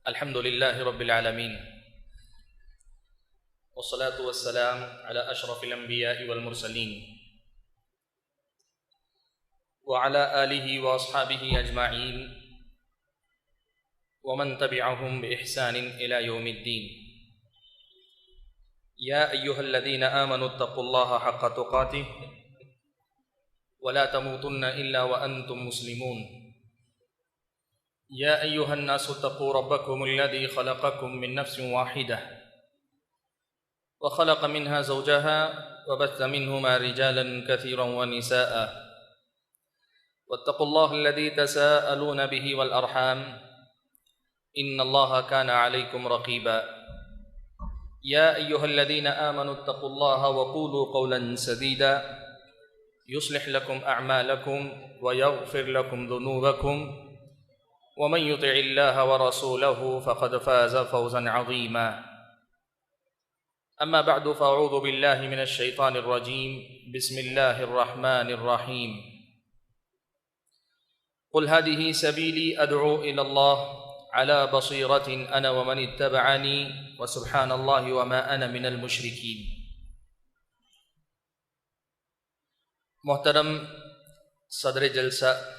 الحمد لله رب العالمين والصلاة والسلام على أشرف الأنبياء والمرسلين وعلى آله وأصحابه أجمعين ومن تبعهم بإحسان إلى يوم الدين. يا أيها الذين آمنوا اتقوا الله حق تقاته ولا تموتن إلا وأنتم مسلمون. يا أيها الناس اتقوا ربكم الذي خلقكم من نفس واحدة وخلق منها زوجها وبث منهما رجالا كثيرا ونساء واتقوا الله الذي تساءلون به والأرحام إن الله كان عليكم رقيبا. يا أيها الذين آمنوا اتقوا الله وقولوا قولا سديدا يصلح لكم أعمالكم ويغفر لكم ذنوبكم ومن يطع الله ورسوله فقد فاز فوزا عظيما. أما بعد فأعوذ بالله من الشيطان الرجيم. بسم الله الرحمن الرحيم. قل هذه سبيلي أدعو إلى الله على بصيرة أنا ومن اتبعني وسبحان الله وما أنا من المشركين. محترم صدر جلسہ،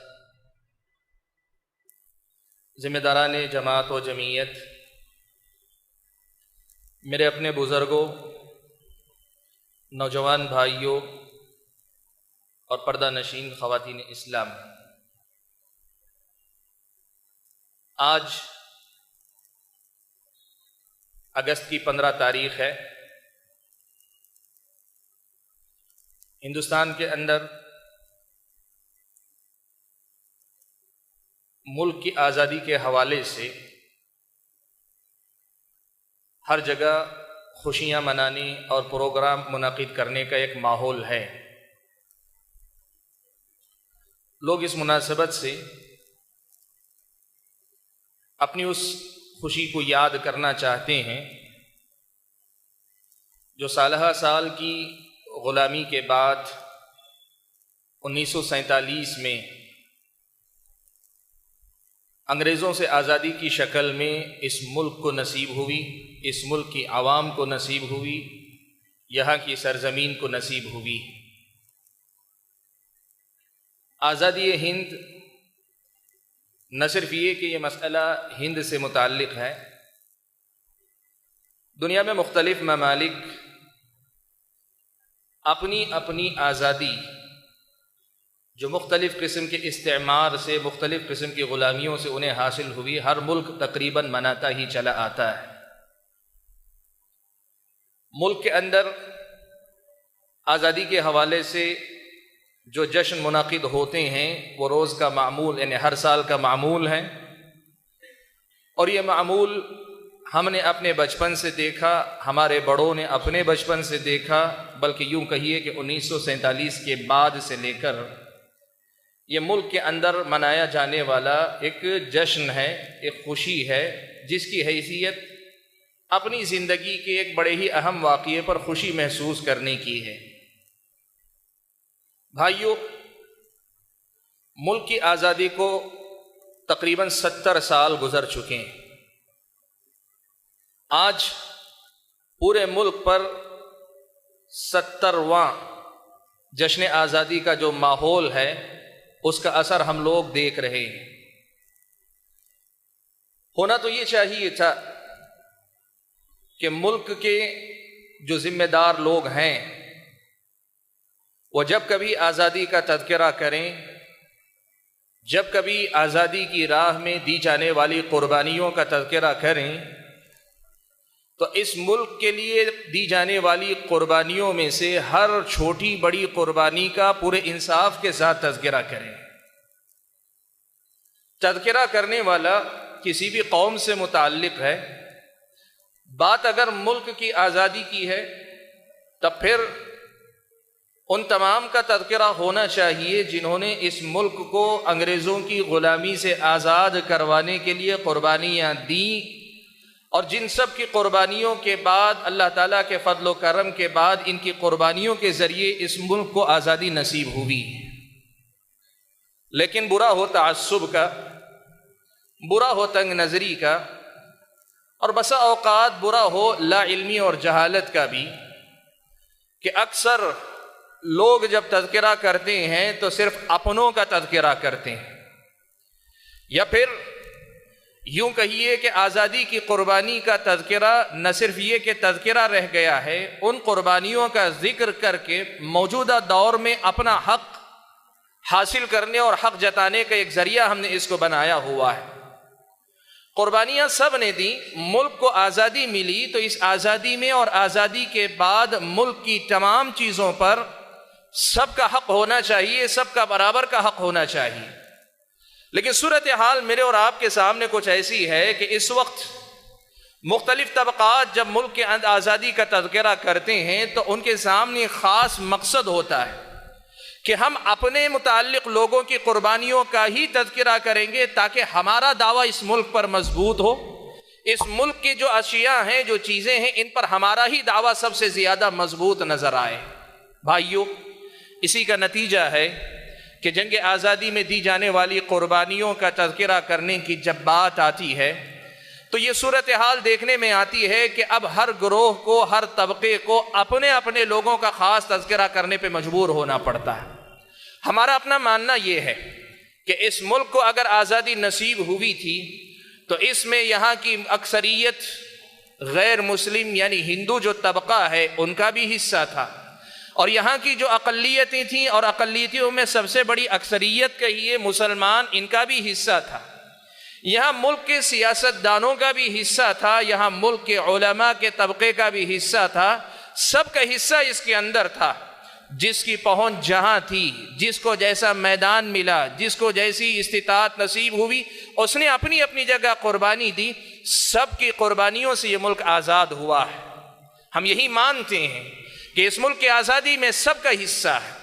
ذمہ داران جماعت و جمعیت، میرے اپنے بزرگوں، نوجوان بھائیوں اور پردہ نشین خواتین اسلام، آج اگست کی 15 تاریخ ہے۔ ہندوستان کے اندر ملک کی آزادی کے حوالے سے ہر جگہ خوشیاں منانے اور پروگرام منعقد کرنے کا ایک ماحول ہے۔ لوگ اس مناسبت سے اپنی اس خوشی کو یاد کرنا چاہتے ہیں جو سالہ سال کی غلامی کے بعد 1947 میں انگریزوں سے آزادی کی شکل میں اس ملک کو نصیب ہوئی، اس ملک کی عوام کو نصیب ہوئی، یہاں کی سرزمین کو نصیب ہوئی۔ آزادی ہند نہ صرف یہ کہ یہ مسئلہ ہند سے متعلق ہے، دنیا میں مختلف ممالک اپنی اپنی آزادی جو مختلف قسم کے استعمار سے، مختلف قسم کی غلامیوں سے انہیں حاصل ہوئی، ہر ملک تقریباً مناتا ہی چلا آتا ہے۔ ملک کے اندر آزادی کے حوالے سے جو جشن منعقد ہوتے ہیں وہ روز کا معمول، یعنی ہر سال کا معمول ہے، اور یہ معمول ہم نے اپنے بچپن سے دیکھا، ہمارے بڑوں نے اپنے بچپن سے دیکھا، بلکہ یوں کہیے کہ 1947 کے بعد سے لے کر یہ ملک کے اندر منایا جانے والا ایک جشن ہے، ایک خوشی ہے، جس کی حیثیت اپنی زندگی کے ایک بڑے ہی اہم واقعے پر خوشی محسوس کرنے کی ہے۔ بھائیو، ملک کی آزادی کو تقریباً 70 سال گزر چکے ہیں۔ آج پورے ملک پر 70واں جشن آزادی کا جو ماحول ہے اس کا اثر ہم لوگ دیکھ رہے ہیں۔ ہونا تو یہ چاہیے تھا کہ ملک کے جو ذمہ دار لوگ ہیں وہ جب کبھی آزادی کا تذکرہ کریں، جب کبھی آزادی کی راہ میں دی جانے والی قربانیوں کا تذکرہ کریں تو اس ملک کے لیے دی جانے والی قربانیوں میں سے ہر چھوٹی بڑی قربانی کا پورے انصاف کے ساتھ تذکرہ کریں۔ تذکرہ کرنے والا کسی بھی قوم سے متعلق ہے، بات اگر ملک کی آزادی کی ہے تب پھر ان تمام کا تذکرہ ہونا چاہیے جنہوں نے اس ملک کو انگریزوں کی غلامی سے آزاد کروانے کے لیے قربانیاں دیں، اور جن سب کی قربانیوں کے بعد اللہ تعالیٰ کے فضل و کرم کے بعد ان کی قربانیوں کے ذریعے اس ملک کو آزادی نصیب ہوئی۔ لیکن برا ہو تعصب کا، برا ہو تنگ نظری کا، اور بسا اوقات برا ہو لا علمی اور جہالت کا بھی کہ اکثر لوگ جب تذکرہ کرتے ہیں تو صرف اپنوں کا تذکرہ کرتے ہیں، یا پھر یوں کہیے کہ آزادی کی قربانی کا تذکرہ نہ صرف یہ کہ تذکرہ رہ گیا ہے، ان قربانیوں کا ذکر کر کے موجودہ دور میں اپنا حق حاصل کرنے اور حق جتانے کا ایک ذریعہ ہم نے اس کو بنایا ہوا ہے۔ قربانیاں سب نے دی، ملک کو آزادی ملی تو اس آزادی میں اور آزادی کے بعد ملک کی تمام چیزوں پر سب کا حق ہونا چاہیے، سب کا برابر کا حق ہونا چاہیے۔ لیکن صورتحال میرے اور آپ کے سامنے کچھ ایسی ہے کہ اس وقت مختلف طبقات جب ملک کے آزادی کا تذکرہ کرتے ہیں تو ان کے سامنے خاص مقصد ہوتا ہے کہ ہم اپنے متعلق لوگوں کی قربانیوں کا ہی تذکرہ کریں گے تاکہ ہمارا دعویٰ اس ملک پر مضبوط ہو، اس ملک کی جو اشیاء ہیں، جو چیزیں ہیں، ان پر ہمارا ہی دعویٰ سب سے زیادہ مضبوط نظر آئے۔ بھائیو، اسی کا نتیجہ ہے کہ جنگ آزادی میں دی جانے والی قربانیوں کا تذکرہ کرنے کی جب بات آتی ہے تو یہ صورتحال دیکھنے میں آتی ہے کہ اب ہر گروہ کو، ہر طبقے کو اپنے اپنے لوگوں کا خاص تذکرہ کرنے پہ مجبور ہونا پڑتا ہے۔ ہمارا اپنا ماننا یہ ہے کہ اس ملک کو اگر آزادی نصیب ہوئی تھی تو اس میں یہاں کی اکثریت غیر مسلم یعنی ہندو جو طبقہ ہے ان کا بھی حصہ تھا، اور یہاں کی جو اقلیتیں تھیں اور اقلیتوں میں سب سے بڑی اکثریت کہیے مسلمان، ان کا بھی حصہ تھا۔ یہاں ملک کے سیاست دانوں کا بھی حصہ تھا، یہاں ملک کے علماء کے طبقے کا بھی حصہ تھا، سب کا حصہ اس کے اندر تھا۔ جس کی پہنچ جہاں تھی، جس کو جیسا میدان ملا، جس کو جیسی استطاعت نصیب ہوئی، اس نے اپنی اپنی جگہ قربانی دی۔ سب کی قربانیوں سے یہ ملک آزاد ہوا ہے۔ ہم یہی مانتے ہیں کہ اس ملک کی آزادی میں سب کا حصہ ہے۔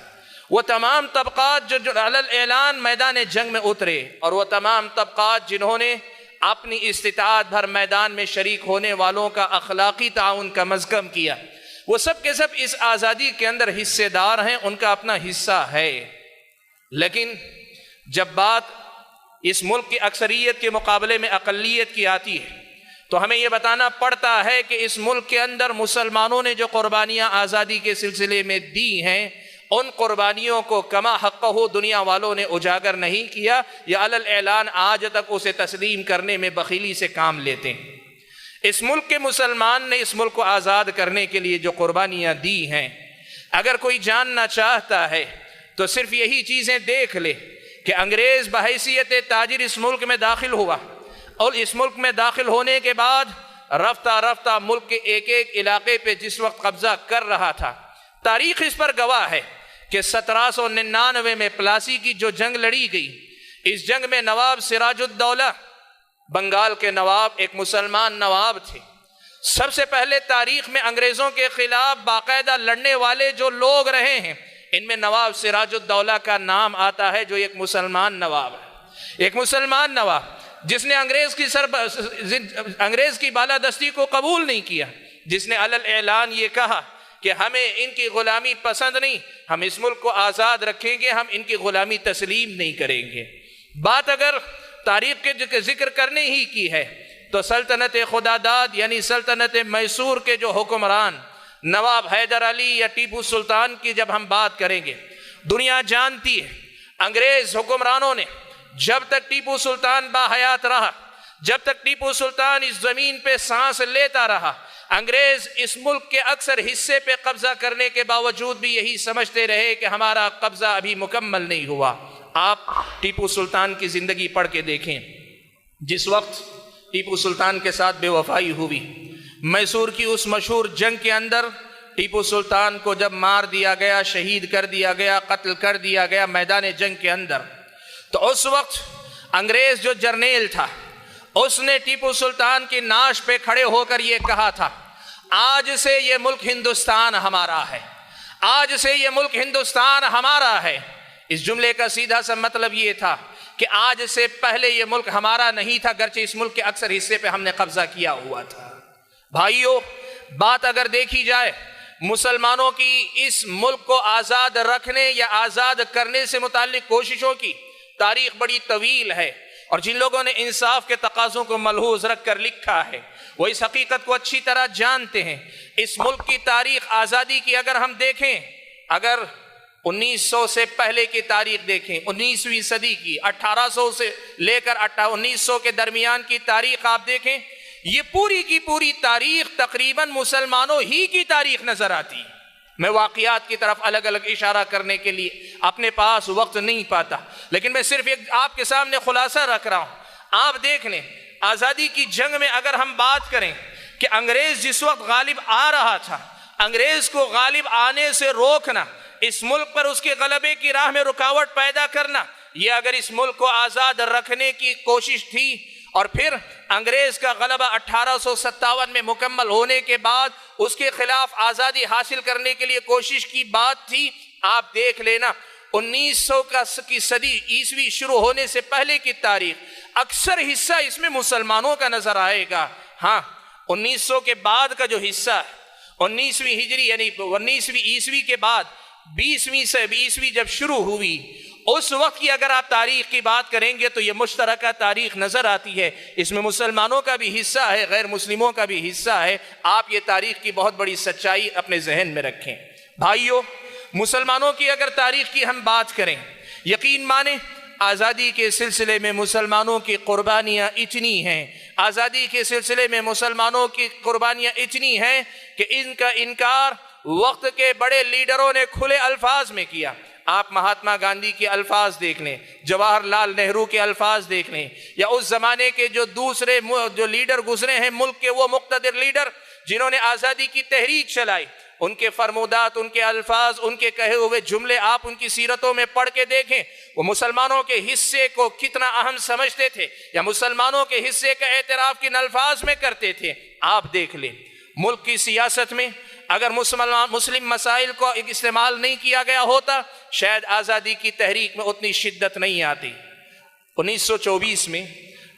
وہ تمام طبقات جو علی الاعلان میدان جنگ میں اترے، اور وہ تمام طبقات جنہوں نے اپنی استطاعت بھر میدان میں شریک ہونے والوں کا اخلاقی تعاون کم از کم کیا، وہ سب کے سب اس آزادی کے اندر حصے دار ہیں، ان کا اپنا حصہ ہے۔ لیکن جب بات اس ملک کی اکثریت کے مقابلے میں اقلیت کی آتی ہے تو ہمیں یہ بتانا پڑتا ہے کہ اس ملک کے اندر مسلمانوں نے جو قربانیاں آزادی کے سلسلے میں دی ہیں، ان قربانیوں کو کما حقہ دنیا والوں نے اجاگر نہیں کیا، یا علی الاعلان آج تک اسے تسلیم کرنے میں بخیلی سے کام لیتے ہیں۔ اس ملک کے مسلمان نے اس ملک کو آزاد کرنے کے لیے جو قربانیاں دی ہیں، اگر کوئی جاننا چاہتا ہے تو صرف یہی چیزیں دیکھ لے کہ انگریز بحیثیت تاجر اس ملک میں داخل ہوا، اور اس ملک میں داخل ہونے کے بعد رفتہ رفتہ ملک کے ایک ایک علاقے پہ جس وقت قبضہ کر رہا تھا، تاریخ اس پر گواہ ہے کہ 1799 میں پلاسی کی جو جنگ لڑی گئی، اس جنگ میں نواب سراج الدولہ بنگال کے نواب ایک مسلمان نواب تھے۔ سب سے پہلے تاریخ میں انگریزوں کے خلاف باقاعدہ لڑنے والے جو لوگ رہے ہیں، ان میں نواب سراج الدولہ کا نام آتا ہے، جو ایک مسلمان نواب ہے، ایک مسلمان نواب جس نے انگریز کی بالادستی کو قبول نہیں کیا، جس نے علی الاعلان یہ کہا کہ ہمیں ان کی غلامی پسند نہیں، ہم اس ملک کو آزاد رکھیں گے، ہم ان کی غلامی تسلیم نہیں کریں گے۔ بات اگر تاریخ کے ذکر کرنے ہی کی ہے تو سلطنت خداداد یعنی سلطنت میسور کے جو حکمران نواب حیدر علی یا ٹیپو سلطان کی جب ہم بات کریں گے، دنیا جانتی ہے انگریز حکمرانوں نے جب تک ٹیپو سلطان باحیات رہا، جب تک ٹیپو سلطان اس زمین پہ سانس لیتا رہا، انگریز اس ملک کے اکثر حصے پہ قبضہ کرنے کے باوجود بھی یہی سمجھتے رہے کہ ہمارا قبضہ ابھی مکمل نہیں ہوا۔ آپ ٹیپو سلطان کی زندگی پڑھ کے دیکھیں، جس وقت ٹیپو سلطان کے ساتھ بے وفائی ہوئی، میسور کی اس مشہور جنگ کے اندر ٹیپو سلطان کو جب مار دیا گیا، شہید کر دیا گیا، قتل کر دیا گیا میدان جنگ کے اندر، تو اس وقت انگریز جو جرنیل تھا اس نے ٹیپو سلطان کی ناش پہ کھڑے ہو کر یہ کہا تھا، آج سے یہ ملک ہندوستان ہمارا ہے، آج سے یہ ملک ہندوستان ہمارا ہے۔ اس جملے کا سیدھا سا مطلب یہ تھا کہ آج سے پہلے یہ ملک ہمارا نہیں تھا، گرچہ اس ملک کے اکثر حصے پہ ہم نے قبضہ کیا ہوا تھا۔ بھائیو، بات اگر دیکھی جائے مسلمانوں کی اس ملک کو آزاد رکھنے یا آزاد کرنے سے متعلق کوششوں کی، تاریخ بڑی طویل ہے۔ اور جن لوگوں نے انصاف کے تقاضوں کو ملحوظ رکھ کر لکھا ہے وہ اس حقیقت کو اچھی طرح جانتے ہیں۔ اس ملک کی تاریخ آزادی کی اگر ہم دیکھیں، اگر 1900 سے پہلے کی تاریخ دیکھیں، 19ویں صدی کی 1800 سے لے کر 1900 کے درمیان کی تاریخ آپ دیکھیں، یہ پوری کی پوری تاریخ تقریباً مسلمانوں ہی کی تاریخ نظر آتی ہے۔ میں واقعات کی طرف الگ الگ اشارہ کرنے کے لیے اپنے پاس وقت نہیں پاتا، لیکن میں صرف ایک آپ کے سامنے خلاصہ رکھ رہا ہوں۔ آپ دیکھ لیں، آزادی کی جنگ میں اگر ہم بات کریں کہ انگریز جس وقت غالب آ رہا تھا، انگریز کو غالب آنے سے روکنا، اس ملک پر اس کے غلبے کی راہ میں رکاوٹ پیدا کرنا، یہ اگر اس ملک کو آزاد رکھنے کی کوشش تھی، اور پھر انگریز کا غلبہ 1857 میں مکمل ہونے کے بعد اس کے خلاف آزادی حاصل کرنے کے لیے کوشش کی بات تھی۔ آپ دیکھ لینا 1900 کی صدی عیسوی شروع ہونے سے پہلے کی تاریخ، اکثر حصہ اس میں مسلمانوں کا نظر آئے گا۔ ہاں، 1900 کے بعد کا جو حصہ ہے، 19ویں ہجری یعنی 19ویں عیسوی کے بعد 20ویں سے 20ویں جب شروع ہوئی، اس وقت کی اگر آپ تاریخ کی بات کریں گے تو یہ مشترکہ تاریخ نظر آتی ہے۔ اس میں مسلمانوں کا بھی حصہ ہے، غیر مسلموں کا بھی حصہ ہے۔ آپ یہ تاریخ کی بہت بڑی سچائی اپنے ذہن میں رکھیں۔ بھائیو، مسلمانوں کی اگر تاریخ کی ہم بات کریں، یقین مانیں آزادی کے سلسلے میں مسلمانوں کی قربانیاں اتنی ہیں، آزادی کے سلسلے میں مسلمانوں کی قربانیاں اتنی ہیں کہ ان کا انکار وقت کے بڑے لیڈروں نے کھلے الفاظ میں کیا۔ آپ مہاتما گاندھی کے الفاظ دیکھ لیں، جواہر لال نہرو کے الفاظ دیکھ لیں، یا اس زمانے کے جو دوسرے جو لیڈر گزرے ہیں ملک کے، وہ مقتدر لیڈر جنہوں نے آزادی کی تحریک چلائی، ان کے فرمودات، ان کے الفاظ، ان کے کہے ہوئے جملے آپ ان کی سیرتوں میں پڑھ کے دیکھیں، وہ مسلمانوں کے حصے کو کتنا اہم سمجھتے تھے، یا مسلمانوں کے حصے کا اعتراف کن الفاظ میں کرتے تھے۔ آپ دیکھ لیں، ملک کی سیاست میں اگر مسلم مسائل کو استعمال نہیں کیا گیا ہوتا، شاید آزادی کی تحریک میں اتنی شدت نہیں آتی۔ 1924 میں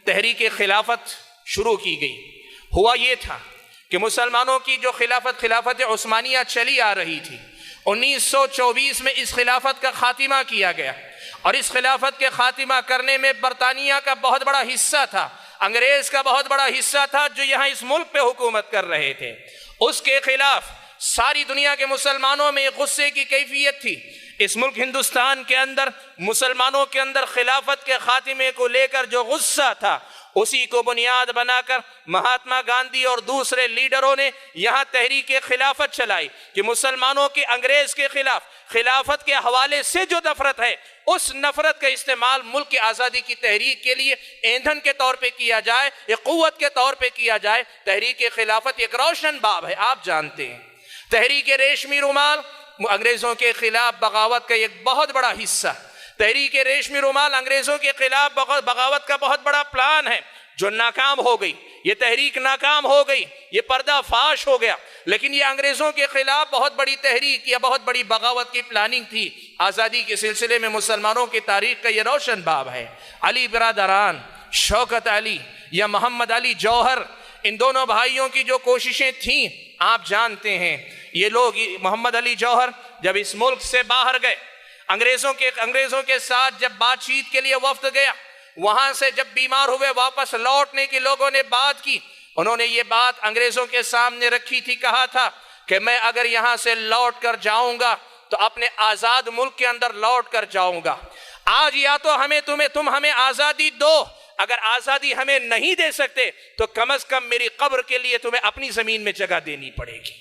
تحریک خلافت شروع کی گئی۔ ہوا یہ تھا کہ مسلمانوں کی جو خلافت عثمانیہ چلی آ رہی تھی، 1924 میں اس خلافت کا خاتمہ کیا گیا، اور اس خلافت کے خاتمہ کرنے میں برطانیہ کا بہت بڑا حصہ تھا، انگریز کا بہت بڑا حصہ تھا جو یہاں اس ملک پہ حکومت کر رہے تھے۔ اس کے خلاف ساری دنیا کے مسلمانوں میں غصے کی کیفیت تھی۔ اس ملک ہندوستان کے اندر مسلمانوں کے اندر خلافت کے خاتمے کو لے کر جو غصہ تھا، اسی کو بنیاد بنا کر مہاتما گاندھی اور دوسرے لیڈروں نے یہاں تحریک خلافت چلائی کہ مسلمانوں کے انگریز کے خلاف خلافت کے حوالے سے جو نفرت ہے، اس نفرت کا استعمال ملک کی آزادی کی تحریک کے لیے ایندھن کے طور پہ کیا جائے، ایک قوت کے طور پہ کیا جائے۔ تحریک خلافت ایک روشن باب ہے، آپ جانتے ہیں۔ تحریک ریشمی رومال انگریزوں کے خلاف بغاوت کا ایک بہت بڑا حصہ، تحریک ریشمی رومال انگریزوں کے خلاف بغاوت کا بہت بڑا پلان ہے جو ناکام ہو گئی۔ یہ تحریک ناکام ہو گئی، یہ پردہ فاش ہو گیا، لیکن یہ انگریزوں کے خلاف بہت بڑی تحریک یا بہت بڑی بغاوت کی پلاننگ تھی۔ آزادی کے سلسلے میں مسلمانوں کی تاریخ کا یہ روشن باب ہے۔ علی برادران، شوکت علی یا محمد علی جوہر، ان دونوں بھائیوں کی جو کوششیں تھیں آپ جانتے ہیں۔ یہ لوگ، محمد علی جوہر جب اس ملک سے باہر گئے، انگریزوں کے ساتھ جب بات چیت کے لیے وفد گیا، وہاں سے جب بیمار ہوئے واپس لوٹنے کی لوگوں نے بات کی، انہوں نے یہ بات انگریزوں کے سامنے رکھی تھی، کہا تھا کہ میں اگر یہاں سے لوٹ کر جاؤں گا تو اپنے آزاد ملک کے اندر لوٹ کر جاؤں گا۔ آج یا تو تم ہمیں آزادی دو، اگر آزادی ہمیں نہیں دے سکتے تو کم از کم میری قبر کے لیے تمہیں اپنی زمین میں جگہ دینی پڑے گی۔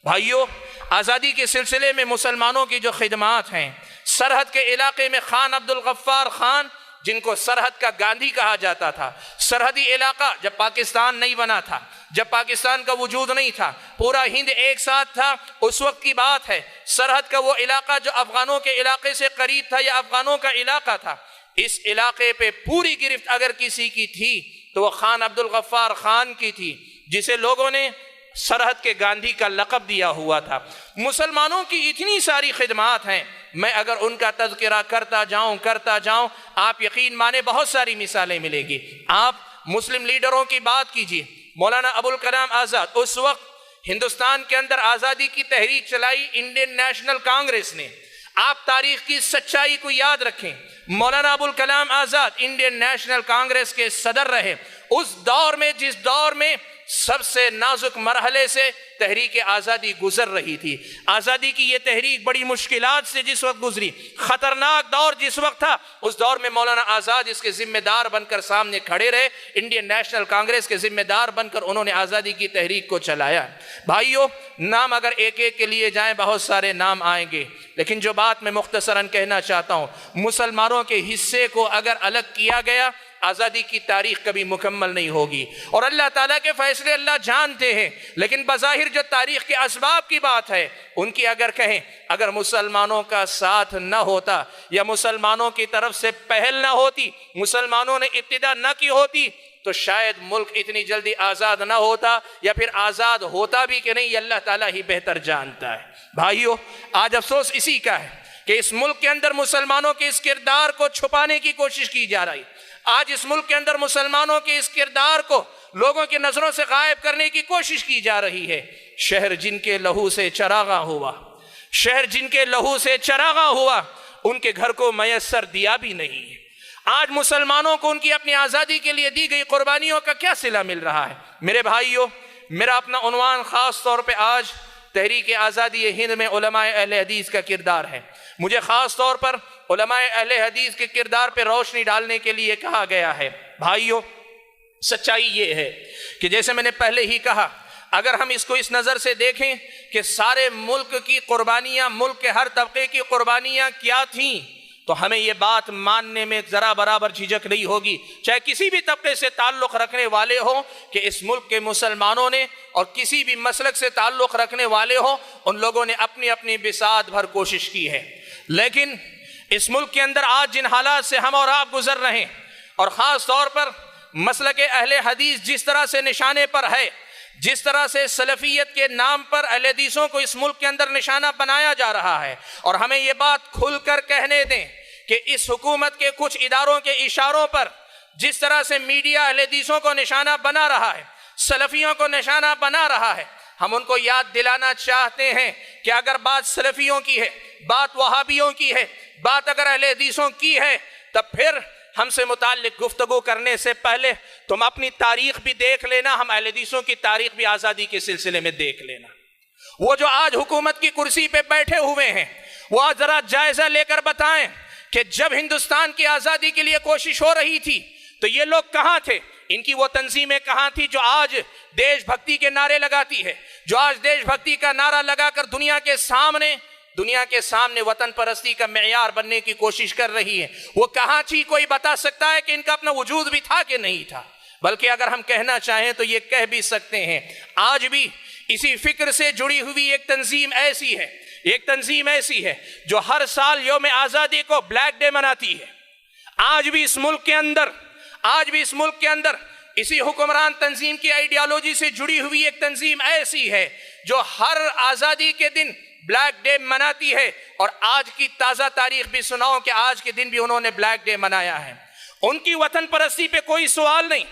بھائیو، آزادی کے سلسلے میں مسلمانوں کی جو خدمات ہیں، سرحد کے علاقے میں خان عبد الغفار خان، جن کو سرحد کا گاندھی کہا جاتا تھا، سرحدی علاقہ جب پاکستان نہیں بنا تھا، جب پاکستان کا وجود نہیں تھا، پورا ہند ایک ساتھ تھا، اس وقت کی بات ہے، سرحد کا وہ علاقہ جو افغانوں کے علاقے سے قریب تھا یا افغانوں کا علاقہ تھا، اس علاقے پہ پوری گرفت اگر کسی کی تھی تو وہ خان عبد الغفار خان کی تھی، جسے لوگوں نے سرحد کے گاندھی کا لقب دیا ہوا تھا۔ مسلمانوں کی اتنی ساری خدمات ہیں، میں اگر ان کا تذکرہ کرتا جاؤں آپ یقین مانے بہت ساری مثالیں ملیں گی۔ آپ مسلم لیڈروں کی بات کیجئے، مولانا ابوالکلام آزاد، اس وقت ہندوستان کے اندر آزادی کی تحریک چلائی انڈین نیشنل کانگریس نے۔ آپ تاریخ کی سچائی کو یاد رکھیں، مولانا ابو الکلام آزاد انڈین نیشنل کانگریس کے صدر رہے، اس دور میں جس دور میں سب سے نازک مرحلے سے تحریک آزادی گزر رہی تھی، آزادی کی یہ تحریک بڑی مشکلات سے جس وقت گزری، خطرناک دور جس وقت تھا، اس دور میں مولانا آزاد اس کے ذمہ دار بن کر سامنے کھڑے رہے، انڈین نیشنل کانگریس کے ذمہ دار بن کر انہوں نے آزادی کی تحریک کو چلایا۔ بھائیو، نام اگر ایک ایک کے لیے جائیں بہت سارے نام آئیں گے، لیکن جو بات میں مختصراً کہنا چاہتا ہوں، مسلمانوں کے حصے کو اگر الگ کیا گیا، آزادی کی تاریخ کبھی مکمل نہیں ہوگی، اور اللہ تعالیٰ کے فیصلے اللہ جانتے ہیں، لیکن بظاہر جو تاریخ کے اسباب کی بات ہے ان کی اگر کہیں، اگر مسلمانوں کا ساتھ نہ ہوتا یا مسلمانوں کی طرف سے پہل نہ ہوتی، مسلمانوں نے ابتدا نہ کی ہوتی، تو شاید ملک اتنی جلدی آزاد نہ ہوتا، یا پھر آزاد ہوتا بھی کہ نہیں یہ اللہ تعالیٰ ہی بہتر جانتا ہے۔ بھائیو، آج افسوس اسی کا ہے کہ اس ملک کے اندر مسلمانوں کے اس کردار کو چھپانے کی کوشش کی جا رہی، آج اس ملک کے اندر مسلمانوں کے اس کردار کو لوگوں کی نظروں سے غائب کرنے کی کوشش کی جا رہی ہے۔ شہر جن کے لہو سے چراغاں ہوا، شہر جن کے لہو سے چراغاں ہوا، ان کے گھر کو میسر دیا بھی نہیں ہے۔ آج مسلمانوں کو ان کی اپنی آزادی کے لیے دی گئی قربانیوں کا کیا صلہ مل رہا ہے؟ میرے بھائیوں، میرا اپنا عنوان خاص طور پہ آج تحریک آزادی ہند میں علماء اہل حدیث کا کردار ہے۔ مجھے خاص طور پر علماء اہل حدیث کے کردار پہ روشنی ڈالنے کے لیے کہا گیا ہے۔ بھائیوں، سچائی یہ ہے کہ جیسے میں نے پہلے ہی کہا، اگر ہم اس کو اس نظر سے دیکھیں کہ سارے ملک کی قربانیاں، ملک کے ہر طبقے کی قربانیاں کیا تھیں، تو ہمیں یہ بات ماننے میں ذرا برابر جھجک نہیں ہوگی، چاہے کسی بھی طبقے سے تعلق رکھنے والے ہوں، کہ اس ملک کے مسلمانوں نے اور کسی بھی مسلک سے تعلق رکھنے والے ہوں، ان لوگوں نے اپنی اپنی بساط بھر کوشش کی ہے۔ لیکن اس ملک کے اندر آج جن حالات سے ہم اور آپ گزر رہے ہیں، اور خاص طور پر مسلک اہل حدیث جس طرح سے نشانے پر ہے، جس طرح سے سلفیت کے نام پر اہل حدیثوں کو اس ملک کے اندر نشانہ بنایا جا رہا ہے، اور ہمیں یہ بات کھل کر کہنے دیں کہ اس حکومت کے کچھ اداروں کے اشاروں پر جس طرح سے میڈیا اہل حدیثوں کو نشانہ بنا رہا ہے، سلفیوں کو نشانہ بنا رہا ہے، ہم ان کو یاد دلانا چاہتے ہیں کہ اگر بات سلفیوں کی ہے، بات وہابیوں کی ہے، بات اگر اہل حدیثوں کی ہے، تب پھر ہم سے متعلق گفتگو کرنے سے پہلے تم اپنی تاریخ بھی دیکھ لینا، ہم اہل حدیثوں کی تاریخ بھی آزادی کے سلسلے میں دیکھ لینا۔ وہ جو آج حکومت کی کرسی پہ بیٹھے ہوئے ہیں، وہ آج ذرا جائزہ لے کر بتائیں کہ جب ہندوستان کی آزادی کے لیے کوشش ہو رہی تھی تو یہ لوگ کہاں تھے؟ ان کی وہ تنظیمیں کہاں تھی جو آج دیش بھکتی کے نعرے لگاتی ہے، جو آج دیش بھکتی کا نعرہ لگا کر دنیا کے سامنے وطن پرستی کا معیار بننے کی کوشش کر رہی ہے؟ وہ کہاں تھی؟ کوئی بتا سکتا ہے کہ ان کا اپنا وجود بھی تھا کہ نہیں تھا؟ بلکہ اگر ہم کہنا چاہیں تو یہ کہہ بھی سکتے ہیں، آج بھی اسی فکر سے جڑی ہوئی ایک تنظیم ایسی ہے جو ہر سال یوم آزادی کو بلیک ڈے مناتی ہے۔ آج بھی اس ملک کے اندر اسی حکمران تنظیم کی آئیڈیالوجی سے جڑی ہوئی ایک تنظیم ایسی ہے جو ہر آزادی کے دن بلیک ڈے مناتی ہے، اور آج کی تازہ تاریخ بھی سناؤں کہ آج کے دن بھی انہوں نے بلیک ڈے منایا ہے۔ ان کی وطن پرستی پہ کوئی سوال نہیں،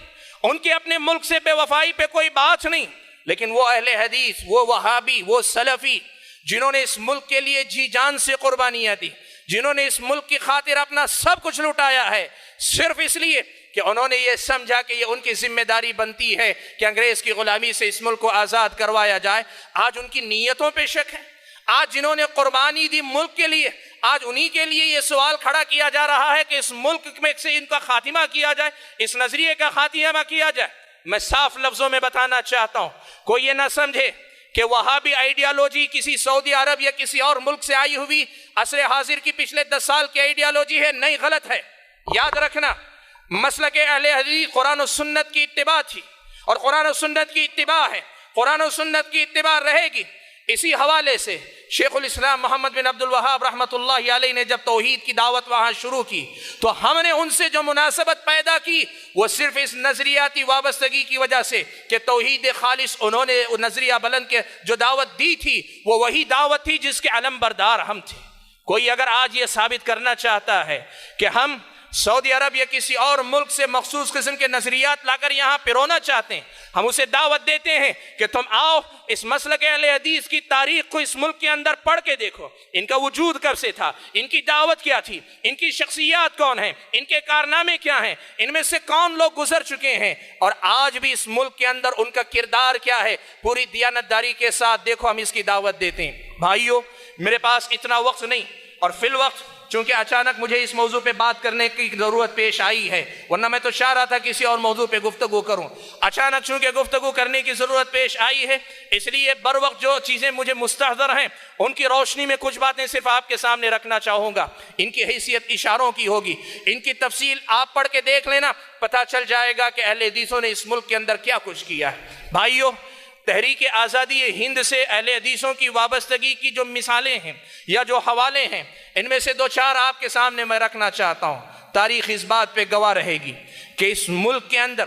ان کے اپنے ملک سے بے وفائی پہ کوئی بات نہیں، لیکن وہ اہل حدیث، وہ وہابی، وہ سلفی جنہوں نے اس ملک کے لیے جی جان سے قربانیاں دی، جنہوں نے اس ملک کی خاطر اپنا سب کچھ لٹایا ہے، صرف اس لیے کہ انہوں نے یہ سمجھا کہ یہ ان کی ذمہ داری بنتی ہے کہ انگریز کی غلامی سے اس ملک کو آزاد کروایا جائے، آج ان کی نیتوں پہ شک ہے۔ آج جنہوں نے قربانی دی ملک کے لیے، آج انہی کے لیے یہ سوال کھڑا کیا جا رہا ہے کہ اس ملک میں سے ان کا خاتمہ کیا جائے، اس نظریے کا خاتمہ کیا جائے۔ میں صاف لفظوں میں بتانا چاہتا ہوں، کوئی یہ نہ سمجھے کہ وہابی آئیڈیالوجی کسی سعودی عرب یا کسی اور ملک سے آئی ہوئی عصر حاضر کی پچھلے 10 سال کی آئیڈیالوجی ہے، نہیں، غلط ہے۔ یاد رکھنا، مسلک اہل حدیث قرآن و سنت کی اتباع تھی، اور قرآن و سنت کی اتباع ہے، قرآن و سنت کی اتباع رہے گی۔ اسی حوالے سے شیخ الاسلام محمد بن عبد الوہاب رحمۃ اللہ علیہ نے جب توحید کی دعوت وہاں شروع کی تو ہم نے ان سے جو مناسبت پیدا کی وہ صرف اس نظریاتی وابستگی کی وجہ سے کہ توحید خالص انہوں نے نظریہ بلند کے جو دعوت دی تھی وہ وہی دعوت تھی جس کے علم بردار ہم تھے۔ کوئی اگر آج یہ ثابت کرنا چاہتا ہے کہ ہم سعودی عرب یا کسی اور ملک سے مخصوص قسم کے نظریات لا کر یہاں پرونا چاہتے ہیں، ہم اسے دعوت دیتے ہیں کہ تم آؤ اس مسلک اہل حدیث کی تاریخ کو اس ملک کے اندر پڑھ کے دیکھو، ان کا وجود کب سے تھا، ان کی دعوت کیا تھی، ان کی شخصیات کون ہیں، ان کے کارنامے کیا ہیں، ان میں سے کون لوگ گزر چکے ہیں، اور آج بھی اس ملک کے اندر ان کا کردار کیا ہے، پوری دیانتداری کے ساتھ دیکھو ہم اس کی دعوت دیتے ہیں۔ بھائیو، میرے پاس اتنا وقت نہیں، اور فی الوقت چونکہ اچانک مجھے اس موضوع پہ بات کرنے کی ضرورت پیش آئی ہے، ورنہ میں تو چاہ رہا تھا کسی اور موضوع پہ گفتگو کروں، اچانک چونکہ گفتگو کرنے کی ضرورت پیش آئی ہے، اس لیے بر وقت جو چیزیں مجھے مستحضر ہیں ان کی روشنی میں کچھ باتیں صرف آپ کے سامنے رکھنا چاہوں گا۔ ان کی حیثیت اشاروں کی ہوگی، ان کی تفصیل آپ پڑھ کے دیکھ لینا، پتہ چل جائے گا کہ اہل حدیثوں نے اس ملک کے اندر کیا کچھ کیا ہے۔ بھائیو، تحریک آزادی ہند سے اہل حدیثوں کی وابستگی کی جو مثالیں ہیں یا جو حوالے ہیں، ان میں سے دو چار آپ کے سامنے میں رکھنا چاہتا ہوں۔ تاریخ اس بات پہ گواہ رہے گی کہ اس ملک کے اندر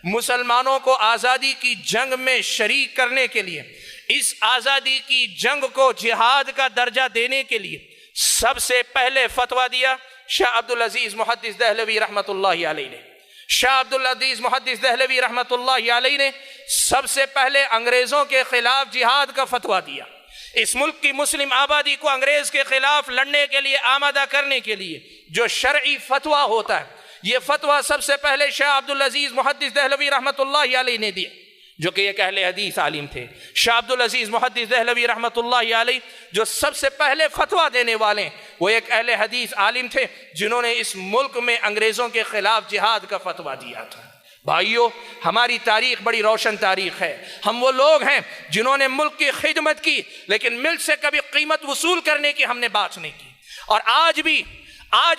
مسلمانوں کو آزادی کی جنگ میں شریک کرنے کے لیے، اس آزادی کی جنگ کو جہاد کا درجہ دینے کے لیے سب سے پہلے فتویٰ دیا شاہ عبدالعزیز محدث دہلوی رحمۃ اللہ علیہ نے۔ شاہ عبدالعزیز محدث دہلوی رحمۃ اللہ علیہ نے سب سے پہلے انگریزوں کے خلاف جہاد کا فتویٰ دیا۔ اس ملک کی مسلم آبادی کو انگریز کے خلاف لڑنے کے لیے آمادہ کرنے کے لیے جو شرعی فتویٰ ہوتا ہے، یہ فتویٰ سب سے پہلے شاہ عبدالعزیز محدث دہلوی رحمۃ اللہ علیہ نے دیا، جو کہ ایک اہل حدیث عالم تھے۔ شاہ عبدالعزیز محدث دہلوی رحمۃ اللہ علیہ جو سب سے پہلے فتویٰ دینے والے ہیں، وہ ایک اہل حدیث عالم تھے جنہوں نے اس ملک میں انگریزوں کے خلاف جہاد کا فتویٰ دیا تھا۔ بھائیو، ہماری تاریخ بڑی روشن تاریخ ہے۔ ہم وہ لوگ ہیں جنہوں نے ملک کی خدمت کی، لیکن ملک سے کبھی قیمت وصول کرنے کی ہم نے بات نہیں کی، اور آج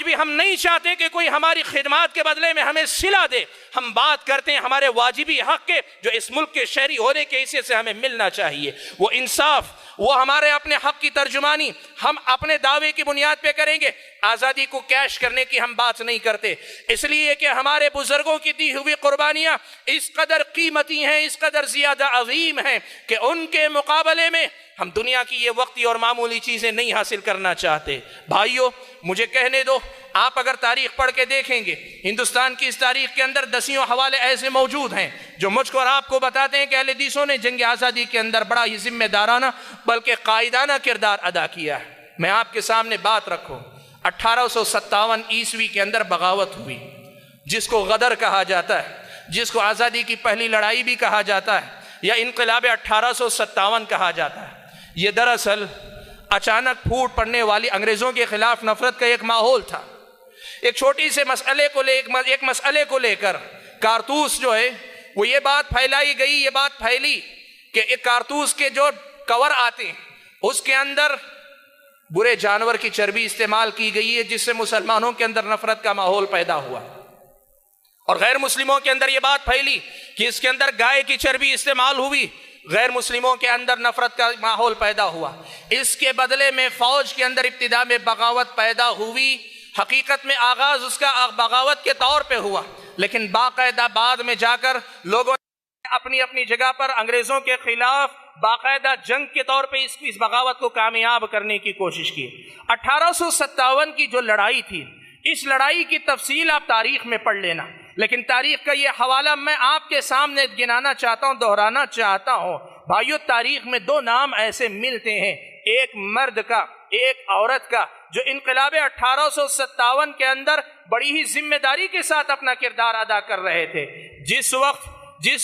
بھی ہم نہیں چاہتے کہ کوئی ہماری خدمات کے بدلے میں ہمیں صلہ دے۔ ہم بات کرتے ہیں ہمارے واجبی حق کے، جو اس ملک کے شہری ہونے کے حیثیت سے ہمیں ملنا چاہیے، وہ انصاف، وہ ہمارے اپنے حق کی ترجمانی ہم اپنے دعوے کی بنیاد پہ کریں گے۔ آزادی کو کیش کرنے کی ہم بات نہیں کرتے، اس لیے کہ ہمارے بزرگوں کی دی ہوئی قربانیاں اس قدر قیمتی ہیں، اس قدر زیادہ عظیم ہیں کہ ان کے مقابلے میں ہم دنیا کی یہ وقتی اور معمولی چیزیں نہیں حاصل کرنا چاہتے۔ بھائیو، مجھے کہنے دو، آپ اگر تاریخ پڑھ کے دیکھیں گے، ہندوستان کی اس تاریخ کے اندر دسیوں حوالے ایسے موجود ہیں جو مجھ کو اور آپ کو بتاتے ہیں کہ اہل حدیثوں نے جنگ آزادی کے اندر بڑا ہی ذمہ دارانہ بلکہ قائدانہ کردار ادا کیا ہے۔ میں آپ کے سامنے بات رکھوں، 1857 عیسوی کے اندر بغاوت ہوئی، جس کو غدر کہا جاتا ہے، جس کو آزادی کی پہلی لڑائی بھی کہا جاتا ہے، یا انقلاب 1857 کہا جاتا ہے۔ یہ دراصل اچانک پھوٹ پڑنے والی انگریزوں کے خلاف نفرت کا ایک ماحول تھا۔ ایک چھوٹی سے مسئلے کو لے کر کارتوس جو ہے وہ یہ بات پھیلی کہ ایک کارتوس کے جو کور آتے ہیں اس کے اندر برے جانور کی چربی استعمال کی گئی ہے، جس سے مسلمانوں کے اندر نفرت کا ماحول پیدا ہوا، اور غیر مسلموں کے اندر یہ بات پھیلی کہ اس کے اندر گائے کی چربی استعمال ہوئی، غیر مسلموں کے اندر نفرت کا ماحول پیدا ہوا۔ اس کے بدلے میں فوج کے اندر ابتدا میں بغاوت پیدا ہوئی، حقیقت میں آغاز اس کا بغاوت کے طور پہ ہوا، لیکن باقاعدہ بعد میں جا کر لوگوں نے اپنی اپنی جگہ پر انگریزوں کے خلاف باقاعدہ جنگ کے طور پہ اس بغاوت کو کامیاب کرنے کی کوشش کی۔ 1857 کی جو لڑائی تھی، اس لڑائی کی تفصیل آپ تاریخ میں پڑھ لینا، لیکن تاریخ کا یہ حوالہ میں آپ کے سامنے گنانا چاہتا ہوں، دہرانا چاہتا ہوں۔ بھائیو، تاریخ میں دو نام ایسے ملتے ہیں، ایک مرد کا، ایک عورت کا، جو انقلاب 1857 کے اندر بڑی ہی ذمہ داری کے ساتھ اپنا کردار ادا کر رہے تھے۔ جس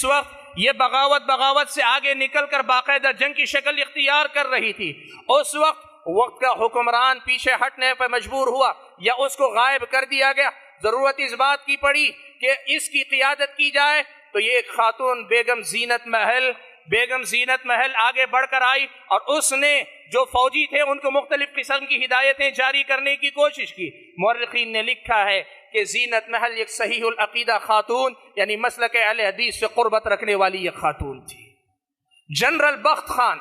وقت یہ بغاوت سے آگے نکل کر باقاعدہ جنگ کی شکل اختیار کر رہی تھی، اس وقت کا حکمران پیچھے ہٹنے پر مجبور ہوا یا اس کو غائب کر دیا گیا۔ ضرورت اس بات کی پڑی کہ اس کی قیادت کی جائے، تو یہ ایک خاتون بیگم زینت محل آگے بڑھ کر آئی، اور اس نے جو فوجی تھے ان کو مختلف قسم کی ہدایتیں جاری کرنے کی کوشش کی۔ مورخین نے لکھا ہے کہ زینت محل ایک صحیح العقیدہ خاتون، یعنی مسلک اہل حدیث سے قربت رکھنے والی ایک خاتون تھی۔ جنرل بخت خان،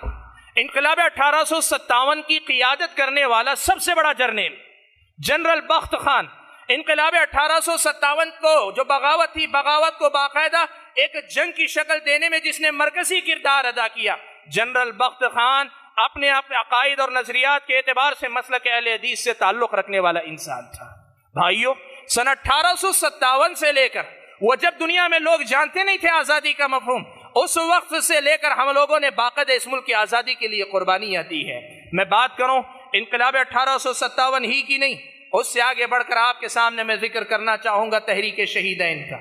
انقلاب 1857 کی قیادت کرنے والا سب سے بڑا جرنیل جنرل بخت خان، انقلاب 1857 کو جو بغاوت تھی، بغاوت کو باقاعدہ ایک جنگ کی شکل دینے میں جس نے مرکزی کردار ادا کیا، جنرل بخت خان اپنے عقائد اور نظریات کے اعتبار سے مسلک اہل حدیث سے تعلق رکھنے والا انسان تھا۔ بھائیو، سن 1857 سے لے کر وہ جب دنیا میں لوگ جانتے نہیں تھے آزادی کا مفہوم، اس وقت سے لے کر ہم لوگوں نے باقاعدہ اس ملک کی آزادی کے لیے قربانیاں دی ہے۔ میں بات کروں انقلاب 1857 ہی کی نہیں، اس سے آگے بڑھ کر آپ کے سامنے میں ذکر کرنا چاہوں گا تحریک شہیدین کا۔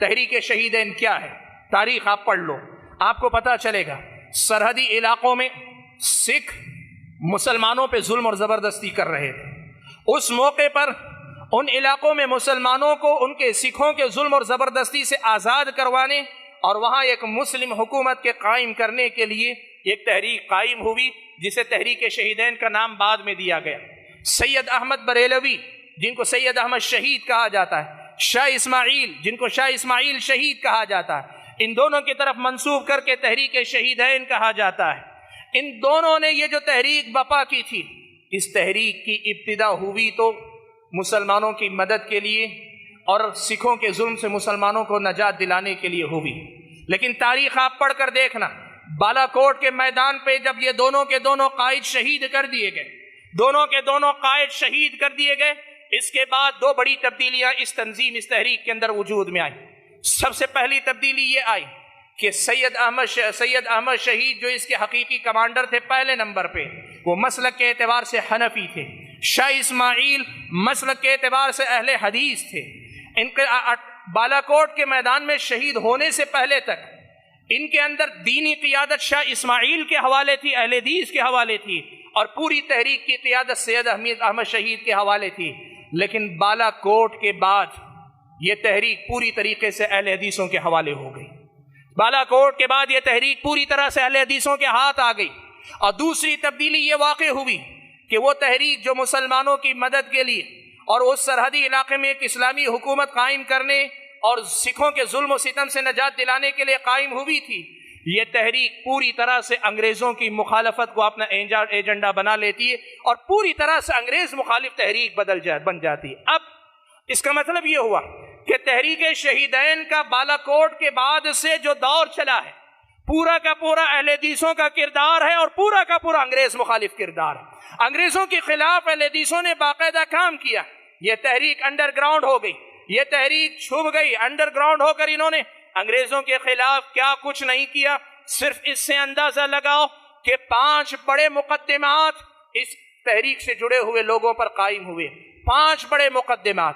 تحریک شہیدین کیا ہے؟ تاریخ آپ پڑھ لو، آپ کو پتہ چلے گا۔ سرحدی علاقوں میں سکھ مسلمانوں پہ ظلم اور زبردستی کر رہے تھے۔ اس موقع پر ان علاقوں میں مسلمانوں کو ان کے سکھوں کے ظلم اور زبردستی سے آزاد کروانے اور وہاں ایک مسلم حکومت کے قائم کرنے کے لیے ایک تحریک قائم ہوئی، جسے تحریک شہیدین کا نام بعد میں دیا گیا۔ سید احمد بریلوی، جن کو سید احمد شہید کہا جاتا ہے، شاہ اسماعیل، جن کو شاہ اسماعیل شہید کہا جاتا ہے، ان دونوں کی طرف منسوب کر کے تحریک شہیدین کہا جاتا ہے۔ ان دونوں نے یہ جو تحریک بپا کی تھی، اس تحریک کی ابتدا ہوئی تو مسلمانوں کی مدد کے لیے اور سکھوں کے ظلم سے مسلمانوں کو نجات دلانے کے لیے ہوئی۔ لیکن تاریخ آپ پڑھ کر دیکھنا، بالا کوٹ کے میدان پہ جب یہ دونوں کے دونوں قائد شہید کر دیے گئے، دونوں کے دونوں قائد شہید کر دیے گئے، اس کے بعد دو بڑی تبدیلیاں اس تنظیم، اس تحریک کے اندر وجود میں آئیں۔ سب سے پہلی تبدیلی یہ آئی کہ سید احمد شہید جو اس کے حقیقی کمانڈر تھے پہلے نمبر پہ، وہ مسلک کے اعتبار سے حنفی تھے۔ شاہ اسماعیل مسلک کے اعتبار سے اہل حدیث تھے۔ ان کے بالا کوٹ کے میدان میں شہید ہونے سے پہلے تک ان کے اندر دینی قیادت شاہ اسماعیل کے حوالے تھی، اہل حدیث کے حوالے تھی، اور پوری تحریک کی قیادت سید احمد شہید کے حوالے تھی۔ لیکن بالا کوٹ کے بعد یہ تحریک پوری طریقے سے اہل حدیثوں کے حوالے ہو گئی۔ بالا کوٹ کے بعد یہ تحریک پوری طرح سے اہل حدیثوں کے ہاتھ آ گئی۔ اور دوسری تبدیلی یہ واقع ہوئی کہ وہ تحریک جو مسلمانوں کی مدد کے لیے اور اس سرحدی علاقے میں ایک اسلامی حکومت قائم کرنے اور سکھوں کے ظلم و ستم سے نجات دلانے کے لیے قائم ہوئی تھی، یہ تحریک پوری طرح سے انگریزوں کی مخالفت کو اپنا ایجنڈا بنا لیتی ہے اور پوری طرح سے انگریز مخالف تحریک بن جاتی ہے۔ اب اس کا مطلب یہ ہوا کہ تحریک شہیدین کا بالا کوٹ کے بعد سے جو دور چلا ہے، پورا کا پورا اہل حدیثوں کا کردار ہے اور پورا کا پورا انگریز مخالف کردار ہے۔ انگریزوں کے خلاف اہل حدیثوں نے باقاعدہ کام کیا۔ یہ تحریک انڈر گراؤنڈ ہو گئی، یہ تحریک چھپ گئی انڈر گراؤنڈ ہو کر۔ انہوں نے انگریزوں کے خلاف کیا کچھ نہیں کیا۔ صرف اس سے اندازہ لگاؤ کہ 5 بڑے مقدمات اس تحریک سے جڑے ہوئے لوگوں پر قائم ہوئے، 5 بڑے مقدمات،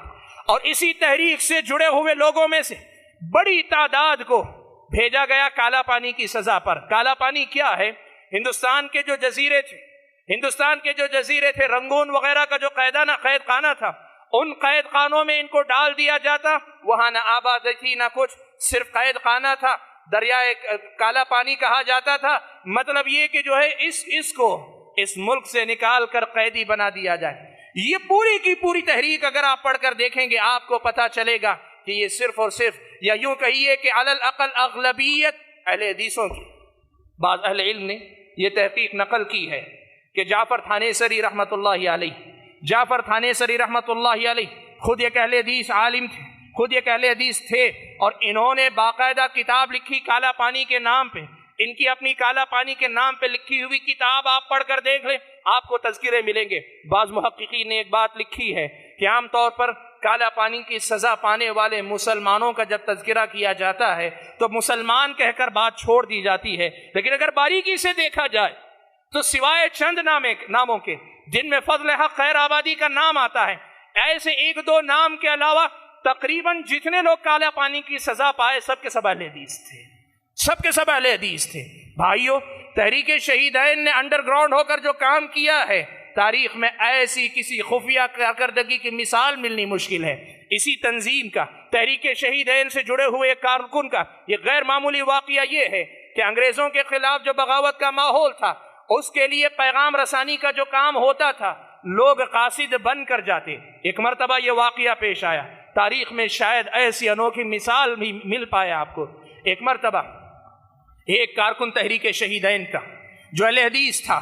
اور اسی تحریک سے جڑے ہوئے لوگوں میں سے بڑی تعداد کو بھیجا گیا کالا پانی کی سزا پر۔ کالا پانی کیا ہے؟ ہندوستان کے جو جزیرے تھے، رنگون وغیرہ کا جو قید خانہ تھا، ان قید خانوں میں ان کو ڈال دیا جاتا۔ وہاں نہ آبادی تھی نہ کچھ، صرف قید خانہ تھا، دریائے کالا پانی کہا جاتا تھا۔ مطلب یہ کہ جو ہے اس کو اس ملک سے نکال کر قیدی بنا دیا جائے۔ یہ پوری کی پوری تحریک اگر آپ پڑھ کر دیکھیں گے آپ کو پتہ چلے گا کہ یہ صرف اور صرف، یا یوں کہیے کہ علی الاقل اغلبیت اہل حدیثوں کی۔ بعض اہل علم نے یہ تحقیق نقل کی ہے کہ جعفر تھانیسری رحمۃ اللہ علیہ خود ایک اہل حدیث عالم تھے، خود ایک اہل حدیث تھے، اور انہوں نے باقاعدہ کتاب لکھی کالا پانی کے نام پہ۔ ان کی اپنی کالا پانی کے نام پہ لکھی ہوئی کتاب آپ پڑھ کر دیکھ لیں، آپ کو تذکرے ملیں گے۔ بعض محققین نے ایک بات لکھی ہے کہ عام طور پر کالا پانی کی سزا پانے والے مسلمانوں کا جب تذکرہ کیا جاتا ہے تو مسلمان کہہ کر بات چھوڑ دی جاتی ہے، لیکن اگر باریکی سے دیکھا جائے تو سوائے چند ناموں کے جن میں فضل حق خیر آبادی کا نام آتا ہے، ایسے 1-2 نام کے علاوہ تقریباً جتنے لوگ کالا پانی کی سزا پائے سب کے سب اہل حدیث تھے، سب کے سب اہل حدیث تھے۔ بھائیو، تحریک شہیدین نے انڈر گراؤنڈ ہو کر جو کام کیا ہے، تاریخ میں ایسی کسی خفیہ کارکردگی کی مثال ملنی مشکل ہے۔ اسی تنظیم کا، تحریک شہیدین سے جڑے ہوئے کارکن کا یہ غیر معمولی واقعہ یہ ہے کہ انگریزوں کے خلاف جو بغاوت کا ماحول تھا، اس کے لیے پیغام رسانی کا جو کام ہوتا تھا، لوگ قاصد بن کر جاتے۔ ایک مرتبہ یہ واقعہ پیش آیا، تاریخ میں شاید ایسی انوکھی مثال بھی مل پائے آپ کو۔ ایک مرتبہ ایک کارکن تحریک شہیدین کا جو اہل حدیث تھا،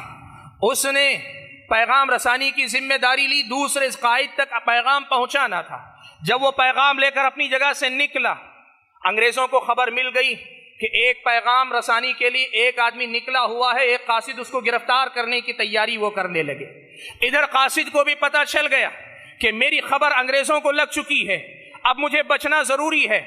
اس نے پیغام رسانی کی ذمہ داری لی، دوسرے قائد تک پیغام پہنچانا تھا۔ جب وہ پیغام لے کر اپنی جگہ سے نکلا، انگریزوں کو خبر مل گئی کہ ایک پیغام رسانی کے لیے ایک آدمی نکلا ہوا ہے، ایک قاصد اس کو گرفتار کرنے کی تیاری وہ کرنے لگے۔ ادھر قاصد کو بھی پتہ چل گیا کہ میری خبر انگریزوں کو لگ چکی ہے، اب مجھے بچنا ضروری ہے۔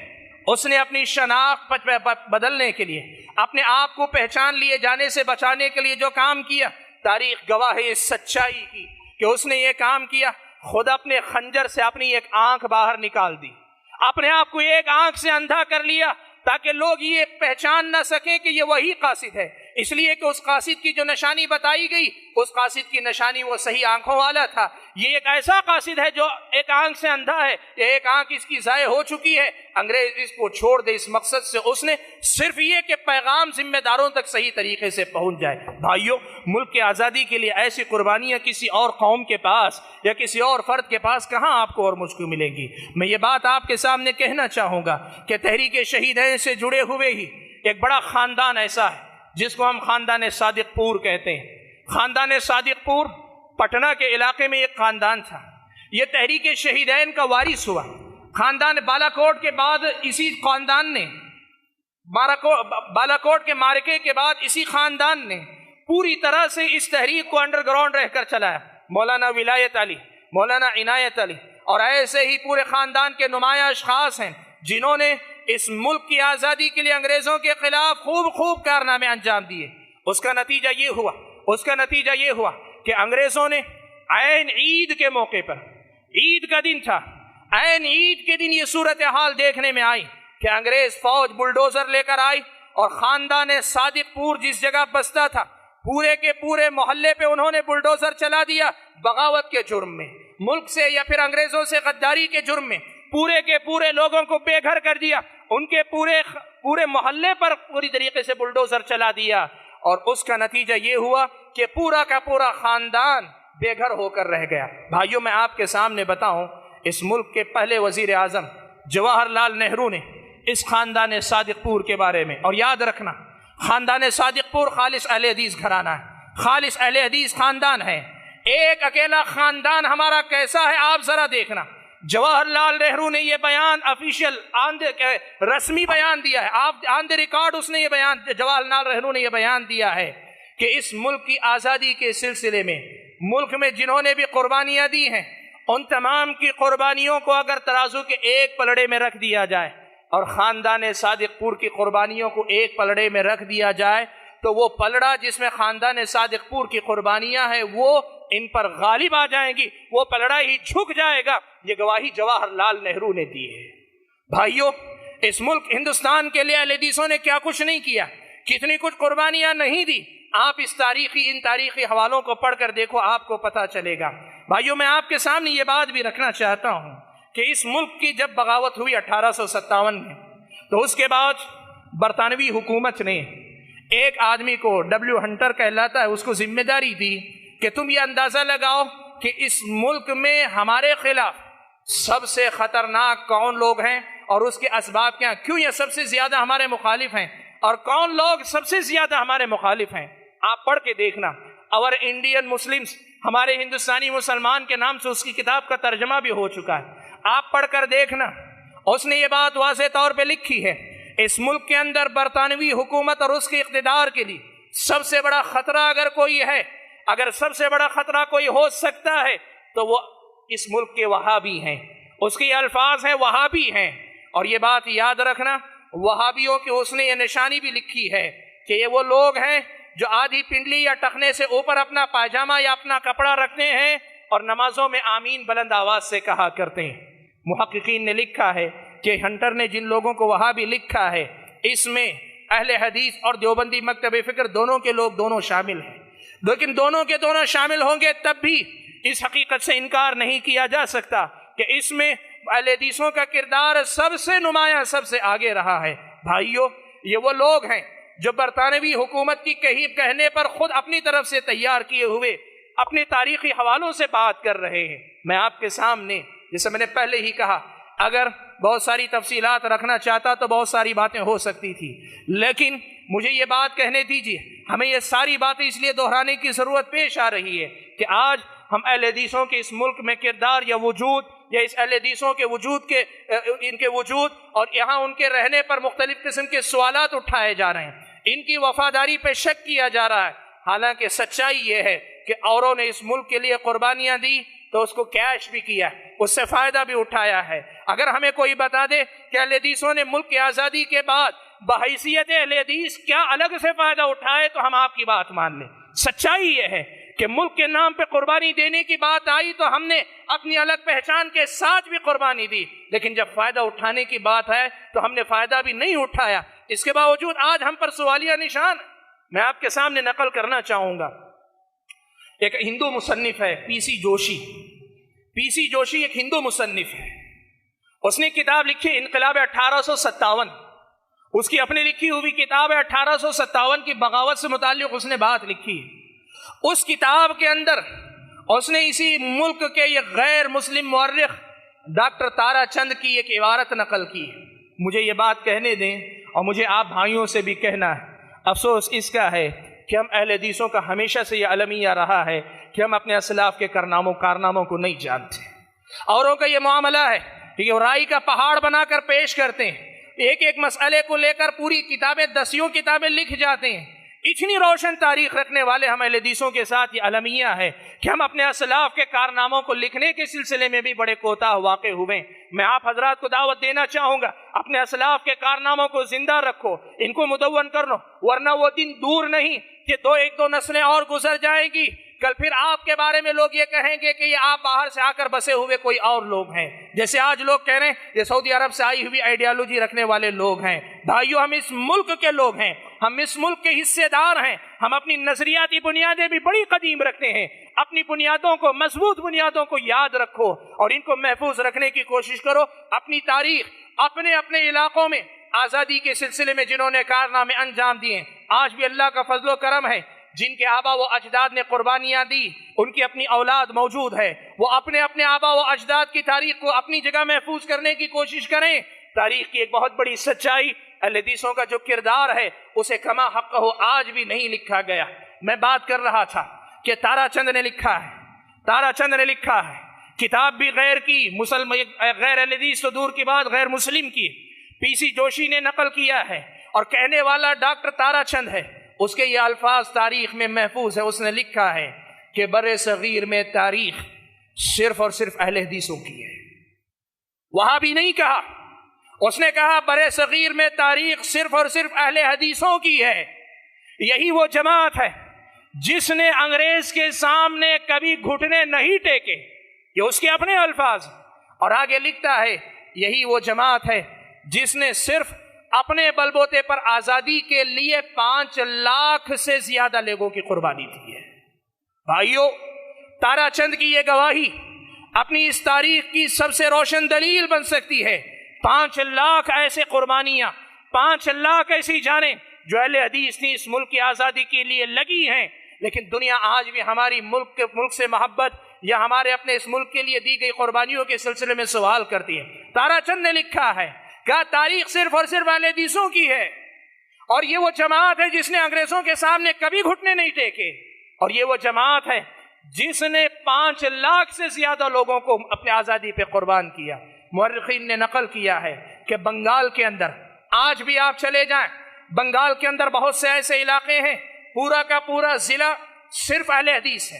اس نے اپنی شناخت بدلنے کے لیے، اپنے آپ کو پہچان لیے جانے سے بچانے کے لیے جو کام کیا، تاریخ گواہ ہے اس سچائی کی کہ اس نے یہ کام کیا، خود اپنے خنجر سے اپنی ایک آنکھ باہر نکال دی، اپنے آپ کو ایک آنکھ سے اندھا کر لیا تاکہ لوگ یہ پہچان نہ سکیں کہ یہ وہی قاصد ہے، اس لیے کہ اس قاصد کی جو نشانی بتائی گئی، اس قاصد کی نشانی وہ صحیح آنکھوں والا تھا۔ یہ ایک ایسا قاصد ہے جو ایک آنکھ سے اندھا ہے، یہ ایک آنکھ اس کی ضائع ہو چکی ہے، انگریز اس کو چھوڑ دے، اس مقصد سے اس نے صرف یہ کہ پیغام ذمہ داروں تک صحیح طریقے سے پہنچ جائے۔ بھائیوں، ملک کی آزادی کے لیے ایسی قربانیاں کسی اور قوم کے پاس یا کسی اور فرد کے پاس کہاں آپ کو اور مجھ کو ملیں گی۔ میں یہ بات آپ کے سامنے کہنا چاہوں گا کہ تحریک شہیدین سے جڑے ہوئے ہی ایک بڑا خاندان ایسا ہے جس کو ہم خاندان صادق پور کہتے ہیں۔ خاندان صادق پور پٹنہ کے علاقے میں ایک خاندان تھا، یہ تحریک شہیدین کا وارث ہوا۔ خاندان بالاکوٹ کے بعد اسی خاندان نے بالاکوٹ کے معرکے کے بعد اسی خاندان نے پوری طرح سے اس تحریک کو انڈر گراؤنڈ رہ کر چلایا۔ مولانا ولایت علی، مولانا عنایت علی اور ایسے ہی پورے خاندان کے نمایاں اشخاص ہیں جنہوں نے اس ملک کی آزادی کے لیے انگریزوں کے خلاف خوب کارنامے انجام دیے۔ اس کا نتیجہ یہ ہوا کہ انگریزوں نے عین عید کے موقع پر، عید کا دن تھا، عین عید کے دن یہ صورتحال دیکھنے میں آئی کہ انگریز فوج بلڈوزر لے کر آئی اور خاندان صادق پور جس جگہ بستا تھا پورے کے پورے محلے پہ انہوں نے بلڈوزر چلا دیا، بغاوت کے جرم میں، ملک سے یا پھر انگریزوں سے غداری کے جرم میں پورے کے پورے لوگوں کو بے گھر کر دیا، ان کے پورے محلے پر پوری طریقے سے بلڈوزر چلا دیا، اور اس کا نتیجہ یہ ہوا کہ پورا کا پورا خاندان بے گھر ہو کر رہ گیا۔ بھائیوں، میں آپ کے سامنے بتاؤں، اس ملک کے پہلے وزیر اعظم جواہر لال نہرو نے اس خاندان صادق پور کے بارے میں، اور یاد رکھنا خاندان صادق پور خالص اہل حدیث گھرانہ ہے، خالص اہل حدیث خاندان ہے۔ ایک اکیلا خاندان ہمارا کیسا ہے آپ ذرا دیکھنا۔ جواہر لال نہرو نے یہ بیان آفیشیل رسمی بیان دیا ہے، آپ آن دی ریکارڈ اس نے یہ بیان، جواہر لال نہرو نے یہ بیان دیا ہے کہ اس ملک کی آزادی کے سلسلے میں ملک میں جنہوں نے بھی قربانیاں دی ہیں ان تمام کی قربانیوں کو اگر ترازو کے ایک پلڑے میں رکھ دیا جائے اور خاندان صادق پور کی قربانیوں کو ایک پلڑے میں رکھ دیا جائے تو وہ پلڑا جس میں خاندان صادق پور کی قربانیاں ہیں وہ ان پر غالب آ جائیں گی، وہ پلڑا ہی جھک جائے گا۔ یہ گواہی جواہر لال نہرو نے دی ہے۔ بھائیوں، اس ملک ہندوستان کے لیے اہل حدیثوں نے کیا کچھ نہیں کیا، کتنی کچھ قربانیاں نہیں دی۔ آپ ان تاریخی حوالوں کو پڑھ کر دیکھو، آپ کو پتہ چلے گا۔ بھائیوں، میں آپ کے سامنے یہ بات بھی رکھنا چاہتا ہوں کہ اس ملک کی جب بغاوت ہوئی 1857 میں، تو اس کے بعد برطانوی حکومت نے ایک آدمی کو ڈبلیو ہنٹر کہلاتا ہے، اس کو ذمہ داری دی کہ تم یہ اندازہ لگاؤ کہ اس ملک میں ہمارے خلاف سب سے خطرناک کون لوگ ہیں اور اس کے اسباب کیا، کیوں یہ سب سے زیادہ ہمارے مخالف ہیں اور کون لوگ سب سے زیادہ ہمارے مخالف ہیں۔ آپ پڑھ کے دیکھنا، اور انڈین مسلمز، ہمارے ہندوستانی مسلمان کے نام سے اس کی کتاب کا ترجمہ بھی ہو چکا ہے، آپ پڑھ کر دیکھنا۔ اس نے یہ بات واضح طور پہ لکھی ہے، اس ملک کے اندر برطانوی حکومت اور اس کے اقتدار کے لیے سب سے بڑا خطرہ اگر کوئی ہے، اگر سب سے بڑا خطرہ کوئی ہو سکتا ہے تو وہ اس ملک کے وہابی ہیں، اس کے الفاظ ہیں وہابی ہیں۔ اور یہ بات یاد رکھنا، وہابیوں کی اس نے یہ نشانی بھی لکھی ہے کہ یہ وہ لوگ ہیں جو آدھی پنڈلی یا ٹخنے سے اوپر اپنا پائجامہ یا اپنا کپڑا رکھتے ہیں اور نمازوں میں آمین بلند آواز سے کہا کرتے ہیں۔ محققین نے لکھا ہے کہ ہنٹر نے جن لوگوں کو وہابی لکھا ہے اس میں اہل حدیث اور دیوبندی مکتب فکر دونوں کے لوگ دونوں شامل ہیں، لیکن دونوں کے دونوں شامل ہوں گے تب بھی اس حقیقت سے انکار نہیں کیا جا سکتا کہ اس میں اہل حدیثوں کا کردار سب سے نمایاں، سب سے آگے رہا ہے۔ بھائیوں، یہ وہ لوگ ہیں جو برطانوی حکومت کی کہنے پر خود اپنی طرف سے تیار کیے ہوئے اپنے تاریخی حوالوں سے بات کر رہے ہیں۔ میں آپ کے سامنے، جیسے میں نے پہلے ہی کہا، اگر بہت ساری تفصیلات رکھنا چاہتا تو بہت ساری باتیں ہو سکتی تھی، لیکن مجھے یہ بات کہنے دیجیے، ہمیں یہ ساری باتیں اس لیے دہرانے کی ضرورت پیش آ رہی ہے کہ آج ہم اہل حدیثوں کے اس ملک میں کردار یا وجود، یا اس اہل حدیثوں کے وجود اور یہاں ان کے رہنے پر مختلف قسم کے سوالات اٹھائے جا رہے ہیں، ان کی وفاداری پہ شک کیا جا رہا ہے، حالانکہ سچائی یہ ہے کہ اوروں نے اس ملک کے لیے قربانیاں دی، تو اس کو کیش بھی کیا، اس سے فائدہ بھی اٹھایا ہے۔ اگر ہمیں کوئی بتا دے کہ اہل حدیثوں نے ملک کی آزادی کے بعد بحیثیت اہل حدیث کیا الگ سے فائدہ اٹھائے تو ہم آپ کی بات مان لیں۔ سچائی یہ ہے کہ ملک کے نام پہ قربانی دینے کی بات آئی تو ہم نے اپنی الگ پہچان کے ساتھ بھی قربانی دی، لیکن جب فائدہ اٹھانے کی بات ہے تو ہم نے فائدہ بھی نہیں اٹھایا۔ اس کے باوجود آج ہم پر سوالیہ نشان۔ میں آپ کے سامنے نقل کرنا چاہوں گا، ایک ہندو مصنف ہے پی سی جوشی۔ پی سی جوشی ایک ہندو مصنف ہے، اس نے کتاب لکھی انقلاب 1857۔ اس کی اپنی لکھی ہوئی کتاب ہے 1857 کی بغاوت سے متعلق اس نے بات لکھی۔ اس کتاب کے اندر اس نے اسی ملک کے یہ غیر مسلم مورخ ڈاکٹر تارا چند کی ایک عبارت نقل کی۔ مجھے یہ بات کہنے دیں اور مجھے آپ بھائیوں سے بھی کہنا ہے، افسوس اس کا ہے کہ ہم اہل حدیثوں کا ہمیشہ سے یہ المیہ رہا ہے کہ ہم اپنے اسلاف کے کارناموں کو نہیں جانتے۔ اوروں کا یہ معاملہ ہے کہ وہ رائی کا پہاڑ بنا کر پیش کرتے ہیں، ایک ایک مسئلے کو لے کر پوری کتابیں، دسیوں کتابیں لکھ جاتے ہیں۔ اتنی روشن تاریخ رکھنے والے ہم اہل حدیثوں کے ساتھ یہ المیہ ہے کہ ہم اپنے اسلاف کے کارناموں کو لکھنے کے سلسلے میں بھی بڑے کوتاہ واقع ہوئے۔ میں آپ حضرات کو دعوت دینا چاہوں گا، اپنے اسلاف کے کارناموں کو زندہ رکھو، ان کو مدون کر لو، ورنہ وہ دن دور نہیں کہ ایک دو نسلیں اور گزر جائیں گی، کل پھر آپ کے بارے میں لوگ یہ کہیں گے کہ یہ آپ باہر سے آ کر بسے ہوئے کوئی اور لوگ ہیں، جیسے آج لوگ کہہ رہے ہیں یہ سعودی عرب سے آئی ہوئی آئیڈیالوجی رکھنے والے لوگ ہیں۔ بھائیو، ہم اس ملک کے لوگ ہیں، ہم اس ملک کے حصے دار ہیں، ہم اپنی نظریاتی بنیادیں بھی بڑی قدیم رکھتے ہیں۔ اپنی بنیادوں کو، مضبوط بنیادوں کو یاد رکھو اور ان کو محفوظ رکھنے کی کوشش کرو۔ اپنی تاریخ، اپنے علاقوں میں آزادی کے سلسلے میں جنہوں نے کارنامے انجام دیے، آج بھی اللہ کا فضل و کرم ہے، جن کے آبا و اجداد نے قربانیاں دی، ان کی اپنی اولاد موجود ہے، وہ اپنے آبا و اجداد کی تاریخ کو اپنی جگہ محفوظ کرنے کی کوشش کریں۔ تاریخ کی ایک بہت بڑی سچائی، اہل حدیثوں کا جو کردار ہے اسے کما حق ہو آج بھی نہیں لکھا گیا۔ میں بات کر رہا تھا کہ تارا چند نے لکھا ہے کتاب بھی غیر کی، غیر اہل حدیث تو دور کی بات، غیر مسلم کی پی سی جوشی نے نقل کیا ہے، اور کہنے والا ڈاکٹر تارا چند ہے۔ اس کے یہ الفاظ تاریخ میں محفوظ ہے، اس نے لکھا ہے کہ بر صغیر میں تاریخ صرف اور صرف اہل حدیثوں کی ہے۔ وہاں بھی نہیں کہا، اس نے کہا بر صغیر میں تاریخ صرف اور صرف اہل حدیثوں کی ہے۔ یہی وہ جماعت ہے جس نے انگریز کے سامنے کبھی گھٹنے نہیں ٹیکے، یہ اس کے اپنے الفاظ۔ اور آگے لکھتا ہے یہی وہ جماعت ہے جس نے صرف اپنے بلبوتے پر آزادی کے لیے 5 لاکھ سے زیادہ لوگوں کی قربانی دی ہے۔ بھائیو، تارا چند کی یہ گواہی اپنی اس تاریخ کی سب سے روشن دلیل بن سکتی ہے۔ 5 لاکھ ایسے قربانیاں، 5 لاکھ ایسی جانیں جو اہل حدیث کی اس ملک کی آزادی کے لیے لگی ہیں، لیکن دنیا آج بھی ہماری ملک سے محبت یا ہمارے اپنے اس ملک کے لیے دی گئی قربانیوں کے سلسلے میں سوال کرتی ہے۔ تارا چند نے لکھا ہے کہ تاریخ صرف اور صرف اہل حدیثوں کی ہے، اور یہ وہ جماعت ہے جس نے انگریزوں کے سامنے کبھی گھٹنے نہیں ٹیکے، اور یہ وہ جماعت ہے جس نے 5 لاکھ سے زیادہ لوگوں کو اپنے آزادی پہ قربان کیا۔ مورخین نے نقل کیا ہے کہ بنگال کے اندر آج بھی آپ چلے جائیں، بنگال کے اندر بہت سے ایسے علاقے ہیں، پورا کا پورا ضلع صرف اہل حدیث ہے۔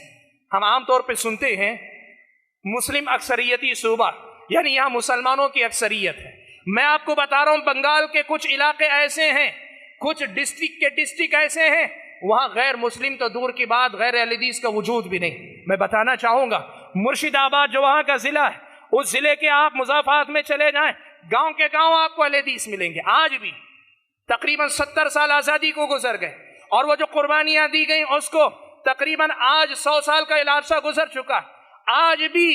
ہم عام طور پہ سنتے ہیں مسلم اکثریتی صوبہ، یعنی یہاں مسلمانوں کی اکثریت ہے۔ میں آپ کو بتا رہا ہوں بنگال کے کچھ علاقے ایسے ہیں، کچھ ڈسٹرکٹ ایسے ہیں، وہاں غیر مسلم تو دور کی بات، غیر اہل حدیث کا وجود بھی نہیں۔ میں بتانا چاہوں گا مرشد آباد جو وہاں کا ضلع ہے، اس ضلع کے آپ مضافات میں چلے جائیں، گاؤں کے گاؤں آپ کو اہل حدیث ملیں گے۔ آج بھی تقریباً 70 سال آزادی کو گزر گئے، اور وہ جو قربانیاں دی گئیں اس کو تقریباً آج 100 سال کا عرصہ گزر چکا، آج بھی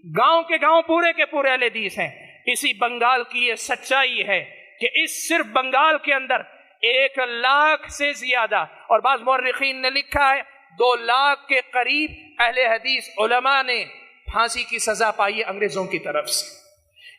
گاؤں کے گاؤں پورے کے پورے اہل حدیث ہیں۔ اسی بنگال کی یہ سچائی ہے کہ اس صرف بنگال کے اندر 1 لاکھ سے زیادہ، اور بعض مورخین نے لکھا ہے 2 لاکھ کے قریب اہل حدیث علماء نے پھانسی کی سزا پائی ہے انگریزوں کی طرف سے۔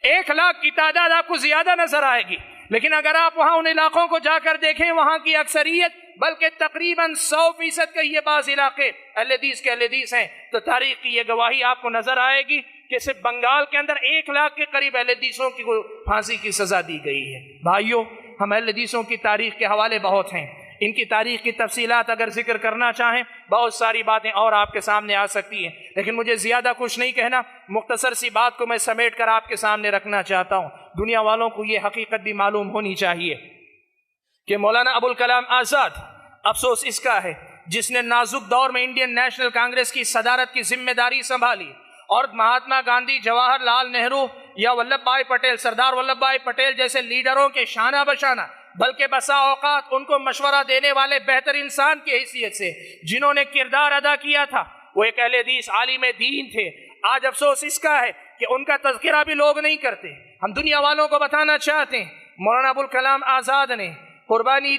1 لاکھ کی تعداد آپ کو زیادہ نظر آئے گی، لیکن اگر آپ وہاں ان علاقوں کو جا کر دیکھیں، وہاں کی اکثریت بلکہ تقریباً 100% کا یہ بعض علاقے اہل حدیث ہیں، تو تاریخ کی یہ گواہی آپ کو نظر آئے گی کہ صرف بنگال کے اندر 1 لاکھ کے قریب اہل حدیثوں کی پھانسی کی سزا دی گئی ہے۔ بھائیوں، ہم اہل حدیثوں کی تاریخ کے حوالے بہت ہیں، ان کی تاریخ کی تفصیلات اگر ذکر کرنا چاہیں بہت ساری باتیں اور آپ کے سامنے آ سکتی ہیں، لیکن مجھے زیادہ کچھ نہیں کہنا، مختصر سی بات کو میں سمیٹ کر آپ کے سامنے رکھنا چاہتا ہوں۔ دنیا والوں کو یہ حقیقت بھی معلوم ہونی چاہیے کہ مولانا ابوالکلام آزاد افسوس اس کا ہے جس نے نازک دور میں انڈین نیشنل کانگریس کی صدارت کی ذمہ داری سنبھالی اور مہاتما گاندھی، جواہر لال نہرو یا ولبھ بھائی پٹیل، سردار ولبھ بھائی پٹیل جیسے لیڈروں کے شانہ بشانہ بلکہ بسا اوقات ان کو مشورہ دینے والے بہتر انسان کی حیثیت سے جنہوں نے کردار ادا کیا تھا، وہ ایک اہل حدیث عالم دین تھے۔ آج افسوس اس کا ہے کہ ان کا تذکرہ بھی لوگ نہیں کرتے۔ ہم دنیا والوں کو بتانا چاہتے ہیں مولانا ابوالکلام آزاد نے قربانی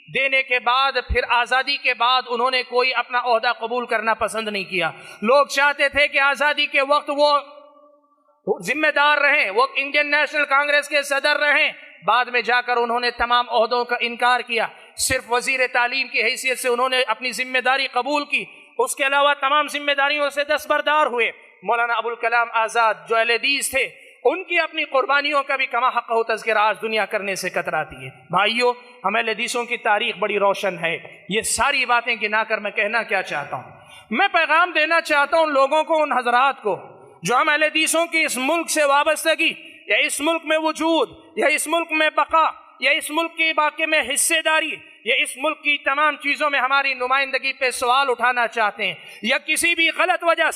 دینے کے بعد پھر آزادی کے بعد انہوں نے کوئی اپنا عہدہ قبول کرنا پسند نہیں کیا۔ لوگ چاہتے تھے کہ آزادی کے وقت وہ ذمہ دار رہیں، وہ انڈین نیشنل کانگریس کے صدر رہیں، بعد میں جا کر انہوں نے تمام عہدوں کا انکار کیا، صرف وزیر تعلیم کی حیثیت سے انہوں نے اپنی ذمہ داری قبول کی، اس کے علاوہ تمام ذمہ داریوں سے دستبردار ہوئے۔ مولانا ابوالکلام آزاد جو اہل حدیث تھے، ان کی اپنی قربانیوں کا بھی کما حق و تذکرہ آج دنیا کرنے سے کتراتی ہے۔ بھائیو، ہم اہل حدیثوں کی تاریخ بڑی روشن ہے۔ یہ ساری باتیں گنا کر میں کہنا کیا چاہتا ہوں، میں پیغام دینا چاہتا ہوں لوگوں کو، ان حضرات کو جو ہم اہل حدیثوں کی اس ملک سے وابستگی یا اس ملک میں وجود یا اس ملک میں بقا یا اس ملک کی باقی میں حصے داری یا اس ملک کی تمام چیزوں میں ہماری نمائندگی پہ سوال اٹھانا چاہتے ہیں، یا کسی بھی غلط وجہ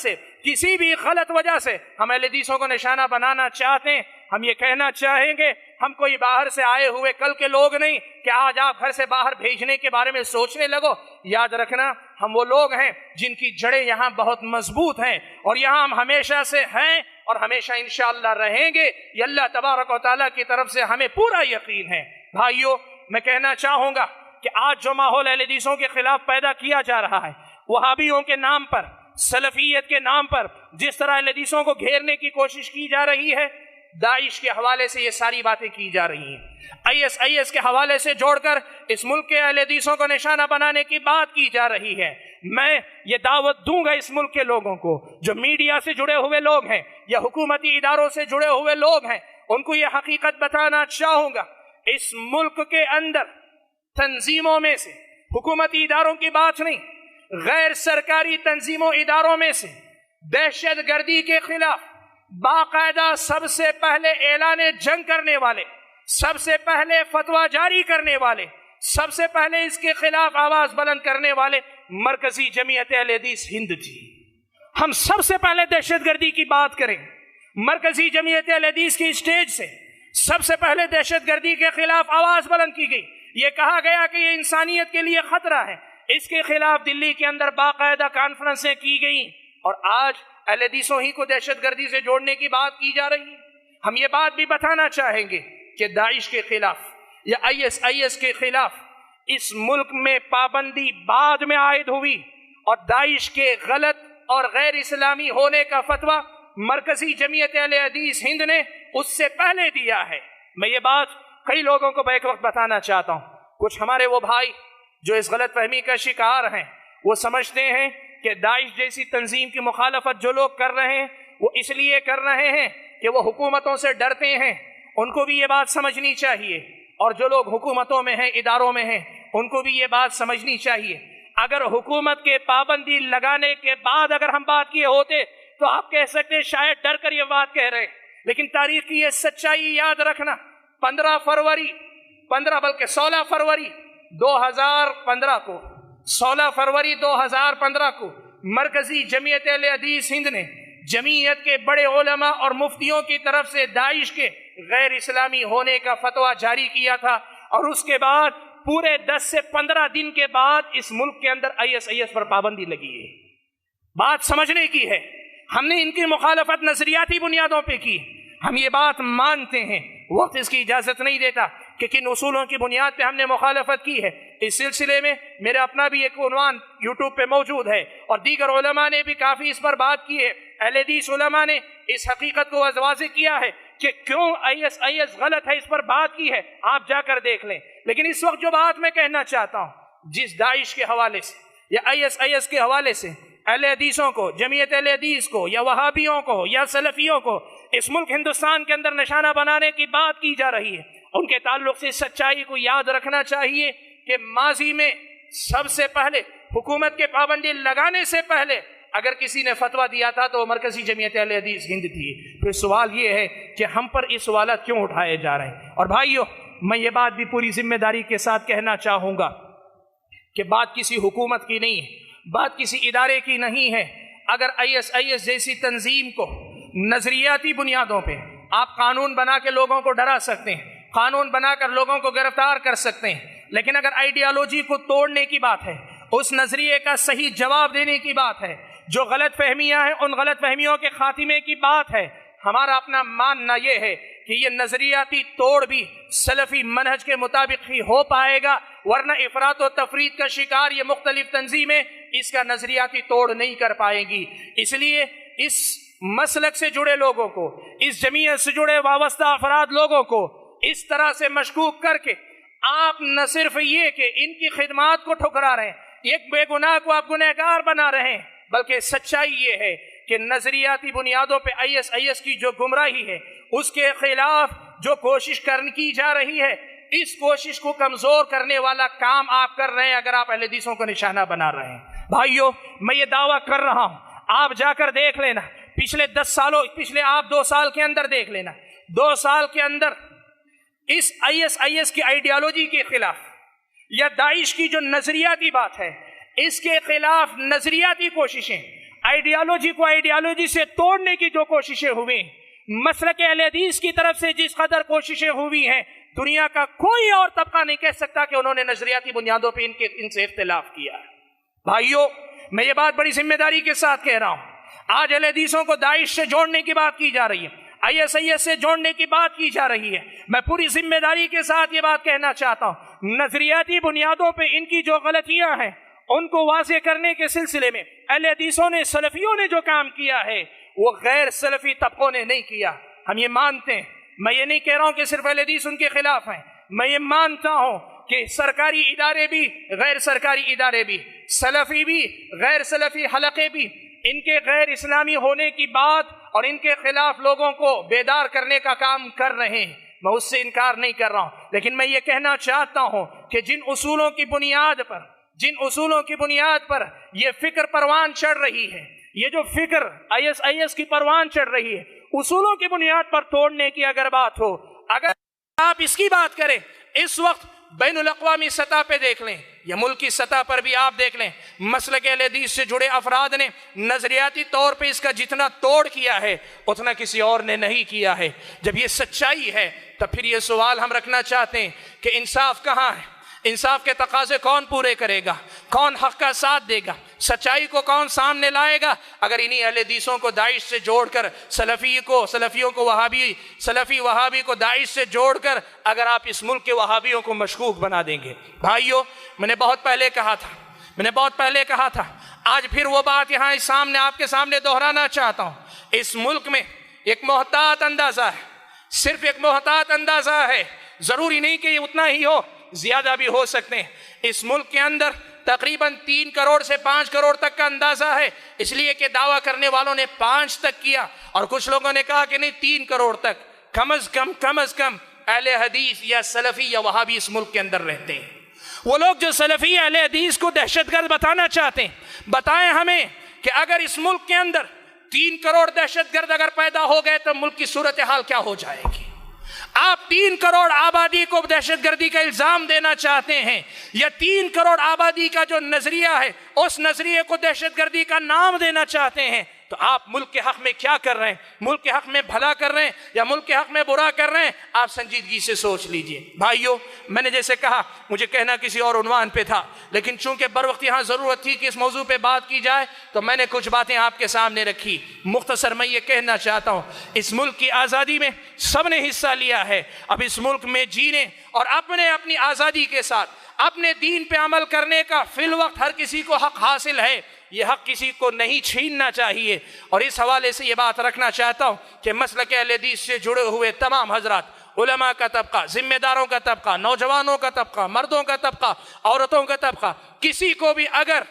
سے ہم اہل حدیثوں کو نشانہ بنانا چاہتے ہیں، ہم یہ کہنا چاہیں گے ہم کوئی باہر سے آئے ہوئے کل کے لوگ نہیں کہ آج آپ گھر سے باہر بھیجنے کے بارے میں سوچنے لگو۔ یاد رکھنا ہم وہ لوگ ہیں جن کی جڑیں یہاں بہت مضبوط ہیں اور یہاں ہم ہمیشہ سے ہیں اور ہمیشہ انشاءاللہ رہیں گے، یہ اللہ تبارک و تعالیٰ کی طرف سے ہمیں پورا یقین ہے۔ بھائیو، میں کہنا چاہوں گا کہ آج جو ماحول اہل حدیثوں کے خلاف پیدا کیا جا رہا ہے، وہابیوں کے نام پر، سلفیت کے نام پر جس طرح اہل حدیثوں کو گھیرنے کی کوشش کی جا رہی ہے، داعش کے حوالے سے یہ ساری باتیں کی جا رہی ہیں، IS کے حوالے سے جوڑ کر اس ملک کے اہل حدیثوں کو نشانہ بنانے کی بات کی جا رہی ہے۔ میں یہ دعوت دوں گا اس ملک کے لوگوں کو جو میڈیا سے جڑے ہوئے لوگ ہیں یا حکومتی اداروں سے جڑے ہوئے لوگ ہیں، ان کو یہ حقیقت بتانا چاہوں گا، اس ملک کے اندر تنظیموں میں سے، حکومتی اداروں کی بات نہیں، غیر سرکاری تنظیموں اداروں میں سے دہشت گردی کے خلاف باقاعدہ سب سے پہلے اعلان جنگ کرنے والے، سب سے پہلے فتویٰ جاری کرنے والے، سب سے پہلے اس کے خلاف آواز بلند کرنے والے مرکزی جمعیت اہل حدیث ہند تھی۔ ہم سب سے پہلے دہشت گردی کی بات کریں، مرکزی جمعیت اہل حدیث کی اسٹیج سے سب سے پہلے دہشت گردی کے خلاف آواز بلند کی گئی، یہ کہا گیا کہ یہ انسانیت کے لیے خطرہ ہے، اس کے خلاف دلی کے اندر باقاعدہ کانفرنسیں کی گئیں، اور آج اہل حدیثوں ہی کو دہشت گردی سے جوڑنے کی بات کی جا رہی ہے۔ ہم یہ بات بھی بتانا چاہیں گے کہ داعش کے خلاف یا IS کے خلاف اس ملک میں پابندی بعد میں عائد ہوئی، اور داعش کے غلط اور غیر اسلامی ہونے کا فتویٰ مرکزی جمعیت اہل حدیث ہند نے اس سے پہلے دیا ہے۔ میں یہ بات کئی لوگوں کو بیک وقت بتانا چاہتا ہوں، کچھ ہمارے وہ بھائی جو اس غلط فہمی کا شکار ہیں، وہ سمجھتے ہیں کہ داعش جیسی تنظیم کی مخالفت جو لوگ کر رہے ہیں وہ اس لیے کر رہے ہیں کہ وہ حکومتوں سے ڈرتے ہیں۔ ان کو بھی یہ بات سمجھنی چاہیے، اور جو لوگ حکومتوں میں ہیں، اداروں میں ہیں، ان کو بھی یہ بات سمجھنی چاہیے، اگر حکومت کے پابندی لگانے کے بعد اگر ہم بات کیے ہوتے تو آپ کہہ سکتے شاید ڈر کر یہ بات کہہ رہے ہیں، لیکن تاریخ کی یہ سچائی یاد رکھنا، 16 فروری 2015 کو 16 فروری 2015 کو مرکزی جمعیت اہل حدیث ہند نے جمعیت کے بڑے علماء اور مفتیوں کی طرف سے داعش کے غیر اسلامی ہونے کا فتویٰ جاری کیا تھا، اور اس کے بعد پورے 10 سے 15 دن کے بعد اس ملک کے اندر IS پر پابندی لگی ہے۔ بات سمجھنے کی ہے، ہم نے ان کی مخالفت نظریاتی بنیادوں پہ کی، ہم یہ بات مانتے ہیں، وقت اس کی اجازت نہیں دیتا کہ کن اصولوں کی بنیاد پہ ہم نے مخالفت کی ہے۔ اس سلسلے میں میرا اپنا بھی ایک عنوان یوٹیوب پہ موجود ہے، اور دیگر علماء نے بھی کافی اس پر بات کی ہے، اہل حدیث علماء نے اس حقیقت کو واضح کیا ہے کہ کیوں IS غلط ہے، اس پر بات کی ہے، آپ جا کر دیکھ لیں۔ لیکن اس وقت جو بات میں کہنا چاہتا ہوں، جس داعش کے حوالے سے یا IS کے حوالے سے اہل حدیثوں کو، جمعیت اہل حدیث کو یا وہابیوں کو یا سلفیوں کو اس ملک ہندوستان کے اندر نشانہ بنانے کی بات کی جا رہی ہے، ان کے تعلق سے اس سچائی کو یاد رکھنا چاہیے کہ ماضی میں سب سے پہلے حکومت کے پابندی لگانے سے پہلے اگر کسی نے فتویٰ دیا تھا تو وہ مرکزی جمعیت اہل حدیث ہند تھی. پھر سوال یہ ہے کہ ہم پر یہ سوالات کیوں اٹھائے جا رہے ہیں؟ اور بھائیو، میں یہ بات بھی پوری ذمہ داری کے ساتھ کہنا چاہوں گا کہ بات کسی حکومت کی نہیں ہے، بات کسی ادارے کی نہیں ہے. اگر ISIS جیسی تنظیم کو نظریاتی بنیادوں پہ آپ قانون بنا کے لوگوں کو ڈرا سکتے ہیں، قانون بنا کر لوگوں کو گرفتار کر سکتے ہیں، لیکن اگر آئیڈیالوجی کو توڑنے کی بات ہے، اس نظریے کا صحیح جواب دینے کی بات ہے، جو غلط فہمیاں ہیں ان غلط فہمیوں کے خاتمے کی بات ہے، ہمارا اپنا ماننا یہ ہے کہ یہ نظریاتی توڑ بھی سلفی منہج کے مطابق ہی ہو پائے گا، ورنہ افراط و تفریط کا شکار یہ مختلف تنظیمیں اس کا نظریاتی توڑ نہیں کر پائیں گی. اس لیے اس مسلک سے جڑے لوگوں کو، اس جمعیت سے جڑے وابستہ افراد لوگوں کو اس طرح سے مشکوک کر کے آپ نہ صرف یہ کہ ان کی خدمات کو ٹھکرا رہے ہیں، ایک بے گناہ کو آپ گنہگار بنا رہے ہیں، بلکہ سچائی یہ ہے کہ نظریاتی بنیادوں پہ ISIS کی جو گمراہی ہے اس کے خلاف جو کوشش کی جا رہی ہے، اس کوشش کو کمزور کرنے والا کام آپ کر رہے ہیں اگر آپ اہل حدیثوں کو نشانہ بنا رہے ہیں. بھائیو، میں یہ دعویٰ کر رہا ہوں، آپ جا کر دیکھ لینا پچھلے آپ 2 سال کے اندر دیکھ لینا، 2 سال کے اندر اس ISIS کی آئیڈیالوجی کے خلاف یا داعش کی جو نظریاتی بات ہے اس کے خلاف نظریاتی کوششیں، آئیڈیالوجی کو آئیڈیالوجی سے توڑنے کی جو کوششیں ہوئی، مسلک اہل حدیث کی طرف سے جس قدر کوششیں ہوئی ہیں، دنیا کا کوئی اور طبقہ نہیں کہہ سکتا کہ انہوں نے نظریاتی بنیادوں پہ ان سے اختلاف کیا ہے. بھائیو، میں یہ بات بڑی ذمہ داری کے ساتھ کہہ رہا ہوں، آج اہل حدیثوں کو داعش سے جوڑنے کی بات کی جا رہی ہے، ISIS سے جوڑنے کی بات کی جا رہی ہے. میں پوری ذمہ داری کے ساتھ یہ بات کہنا چاہتا ہوں، نظریاتی بنیادوں پہ ان کی جو غلطیاں ہیں ان کو واضح کرنے کے سلسلے میں اہل حدیثوں نے، سلفیوں نے جو کام کیا ہے وہ غیر سلفی طبقوں نے نہیں کیا. ہم یہ مانتے ہیں، میں یہ نہیں کہہ رہا ہوں کہ صرف اہل حدیث ان کے خلاف ہیں، میں یہ مانتا ہوں کہ سرکاری ادارے بھی، غیر سرکاری ادارے بھی، سلفی بھی، غیر سلفی حلقے بھی، ان کے غیر اسلامی ہونے کی بات اور ان کے خلاف لوگوں کو بیدار کرنے کا کام کر رہے ہیں، میں اس سے انکار نہیں کر رہا ہوں. لیکن میں یہ کہنا چاہتا ہوں کہ جن اصولوں کی بنیاد پر یہ فکر پروان چڑھ رہی ہے، یہ جو فکر ISIS کی پروان چڑھ رہی ہے، اصولوں کی بنیاد پر توڑنے کی اگر بات ہو، اگر آپ اس کی بات کریں، اس وقت بین الاقوامی سطح پہ دیکھ لیں یا ملکی سطح پر بھی آپ دیکھ لیں، مسلک اہل حدیث سے جڑے افراد نے نظریاتی طور پہ اس کا جتنا توڑ کیا ہے اتنا کسی اور نے نہیں کیا ہے. جب یہ سچائی ہے تب پھر یہ سوال ہم رکھنا چاہتے ہیں کہ انصاف کہاں ہے؟ انصاف کے تقاضے کون پورے کرے گا؟ کون حق کا ساتھ دے گا؟ سچائی کو کون سامنے لائے گا؟ اگر انہی اہل حدیثوں کو داعش سے جوڑ کر سلفیوں کو وہابی کو داعش سے جوڑ کر اگر آپ اس ملک کے وہابیوں کو مشکوک بنا دیں گے. بھائیو، میں نے بہت پہلے کہا تھا، آج پھر وہ بات یہاں آپ کے سامنے دہرانا چاہتا ہوں. اس ملک میں ایک محتاط اندازہ ہے، صرف ایک محتاط اندازہ ہے، ضروری نہیں کہ یہ اتنا ہی ہو، زیادہ بھی ہو سکتے ہیں. اس ملک کے اندر تقریباً 3 کروڑ سے 5 کروڑ تک کا اندازہ ہے، اس لیے کہ دعویٰ کرنے والوں نے 5 تک کیا اور کچھ لوگوں نے کہا کہ نہیں 3 کروڑ تک کم از کم اہل حدیث یا سلفی یا وہابی اس ملک کے اندر رہتے ہیں. وہ لوگ جو سلفی اہل حدیث کو دہشت گرد بتانا چاہتے ہیں، بتائیں ہمیں کہ اگر اس ملک کے اندر 3 کروڑ دہشت گرد اگر پیدا ہو گئے تو ملک کی صورتحال کیا ہو جائے گی؟ آپ 3 کروڑ آبادی کو دہشت گردی کا الزام دینا چاہتے ہیں یا 3 کروڑ آبادی کا جو نظریہ ہے اس نظریے کو دہشت گردی کا نام دینا چاہتے ہیں، تو آپ ملک کے حق میں کیا کر رہے ہیں؟ ملک کے حق میں بھلا کر رہے ہیں یا ملک کے حق میں برا کر رہے ہیں؟ آپ سنجیدگی سے سوچ لیجئے. بھائیو، میں نے جیسے کہا مجھے کہنا کسی اور عنوان پہ تھا، لیکن چونکہ بر وقت یہاں ضرورت تھی کہ اس موضوع پہ بات کی جائے تو میں نے کچھ باتیں آپ کے سامنے رکھی. مختصر میں یہ کہنا چاہتا ہوں، اس ملک کی آزادی میں سب نے حصہ لیا ہے. اب اس ملک میں جینے اور اپنی آزادی کے ساتھ اپنے دین پہ عمل کرنے کا فی الوقت ہر کسی کو حق حاصل ہے. یہ حق کسی کو نہیں چھیننا چاہیے. اور اس حوالے سے یہ بات رکھنا چاہتا ہوں کہ مسلک اہل حدیث سے جڑے ہوئے تمام حضرات، علماء کا طبقہ، ذمہ داروں کا طبقہ، نوجوانوں کا طبقہ، مردوں کا طبقہ، عورتوں کا طبقہ، کسی کو بھی اگر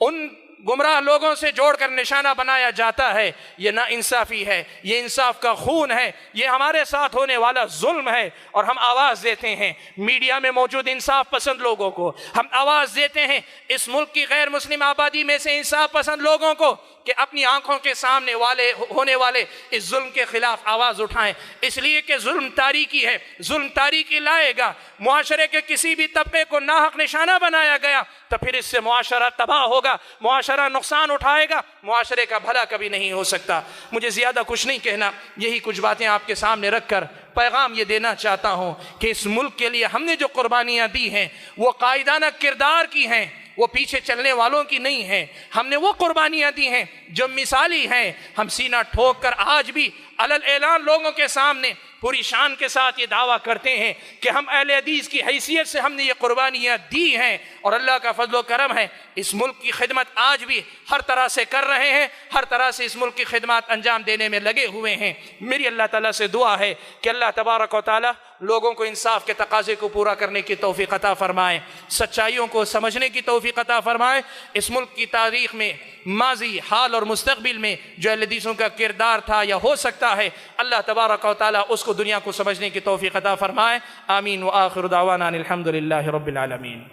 ان گمراہ لوگوں سے جوڑ کر نشانہ بنایا جاتا ہے، یہ نا انصافی ہے، یہ انصاف کا خون ہے، یہ ہمارے ساتھ ہونے والا ظلم ہے۔ اور ہم آواز دیتے ہیں میڈیا میں موجود انصاف پسند لوگوں کو، ہم آواز دیتے ہیں اس ملک کی غیر مسلم آبادی میں سے انصاف پسند لوگوں کو کہ اپنی آنکھوں کے سامنے ہونے والے اس ظلم کے خلاف آواز اٹھائیں، اس لیے کہ ظلم تاریکی ہے، ظلم تاریکی لائے گا۔ معاشرے کے کسی بھی طبقے کو ناحق نشانہ بنایا گیا تو پھر اس سے معاشرہ تباہ ہوگا، معاشرہ نقصان اٹھائے گا، معاشرے کا بھلا کبھی نہیں ہو سکتا۔ مجھے زیادہ کچھ نہیں کہنا، یہی کچھ باتیں آپ کے سامنے رکھ کر پیغام یہ دینا چاہتا ہوں کہ اس ملک کے لیے ہم نے جو قربانیاں دی ہیں وہ قائدانہ کردار کی ہیں، وہ پیچھے چلنے والوں کی نہیں ہیں۔ ہم نے وہ قربانیاں دی ہیں جو مثالی ہیں۔ ہم سینہ ٹھوک کر آج بھی علل اعلان لوگوں کے سامنے پوری شان کے ساتھ یہ دعویٰ کرتے ہیں کہ ہم اہل حدیث کی حیثیت سے ہم نے یہ قربانیاں دی ہیں، اور اللہ کا فضل و کرم ہے اس ملک کی خدمت آج بھی ہر طرح سے کر رہے ہیں، ہر طرح سے اس ملک کی خدمات انجام دینے میں لگے ہوئے ہیں۔ میری اللہ تعالیٰ سے دعا ہے کہ اللہ تبارک و تعالیٰ لوگوں کو انصاف کے تقاضے کو پورا کرنے کی توفیق عطا فرمائے، سچائیوں کو سمجھنے کی توفیق عطا فرمائے۔ اس ملک کی تاریخ میں ماضی، حال اور مستقبل میں جو اہل حدیثوں کا کردار تھا یا ہو سکتا ہے، اللہ تبارک و تعالیٰ اس کو دنیا کو سمجھنے کی توفیق عطا فرمائے۔ آمین۔ وآخر دعوانا الحمد للہ رب العالمین۔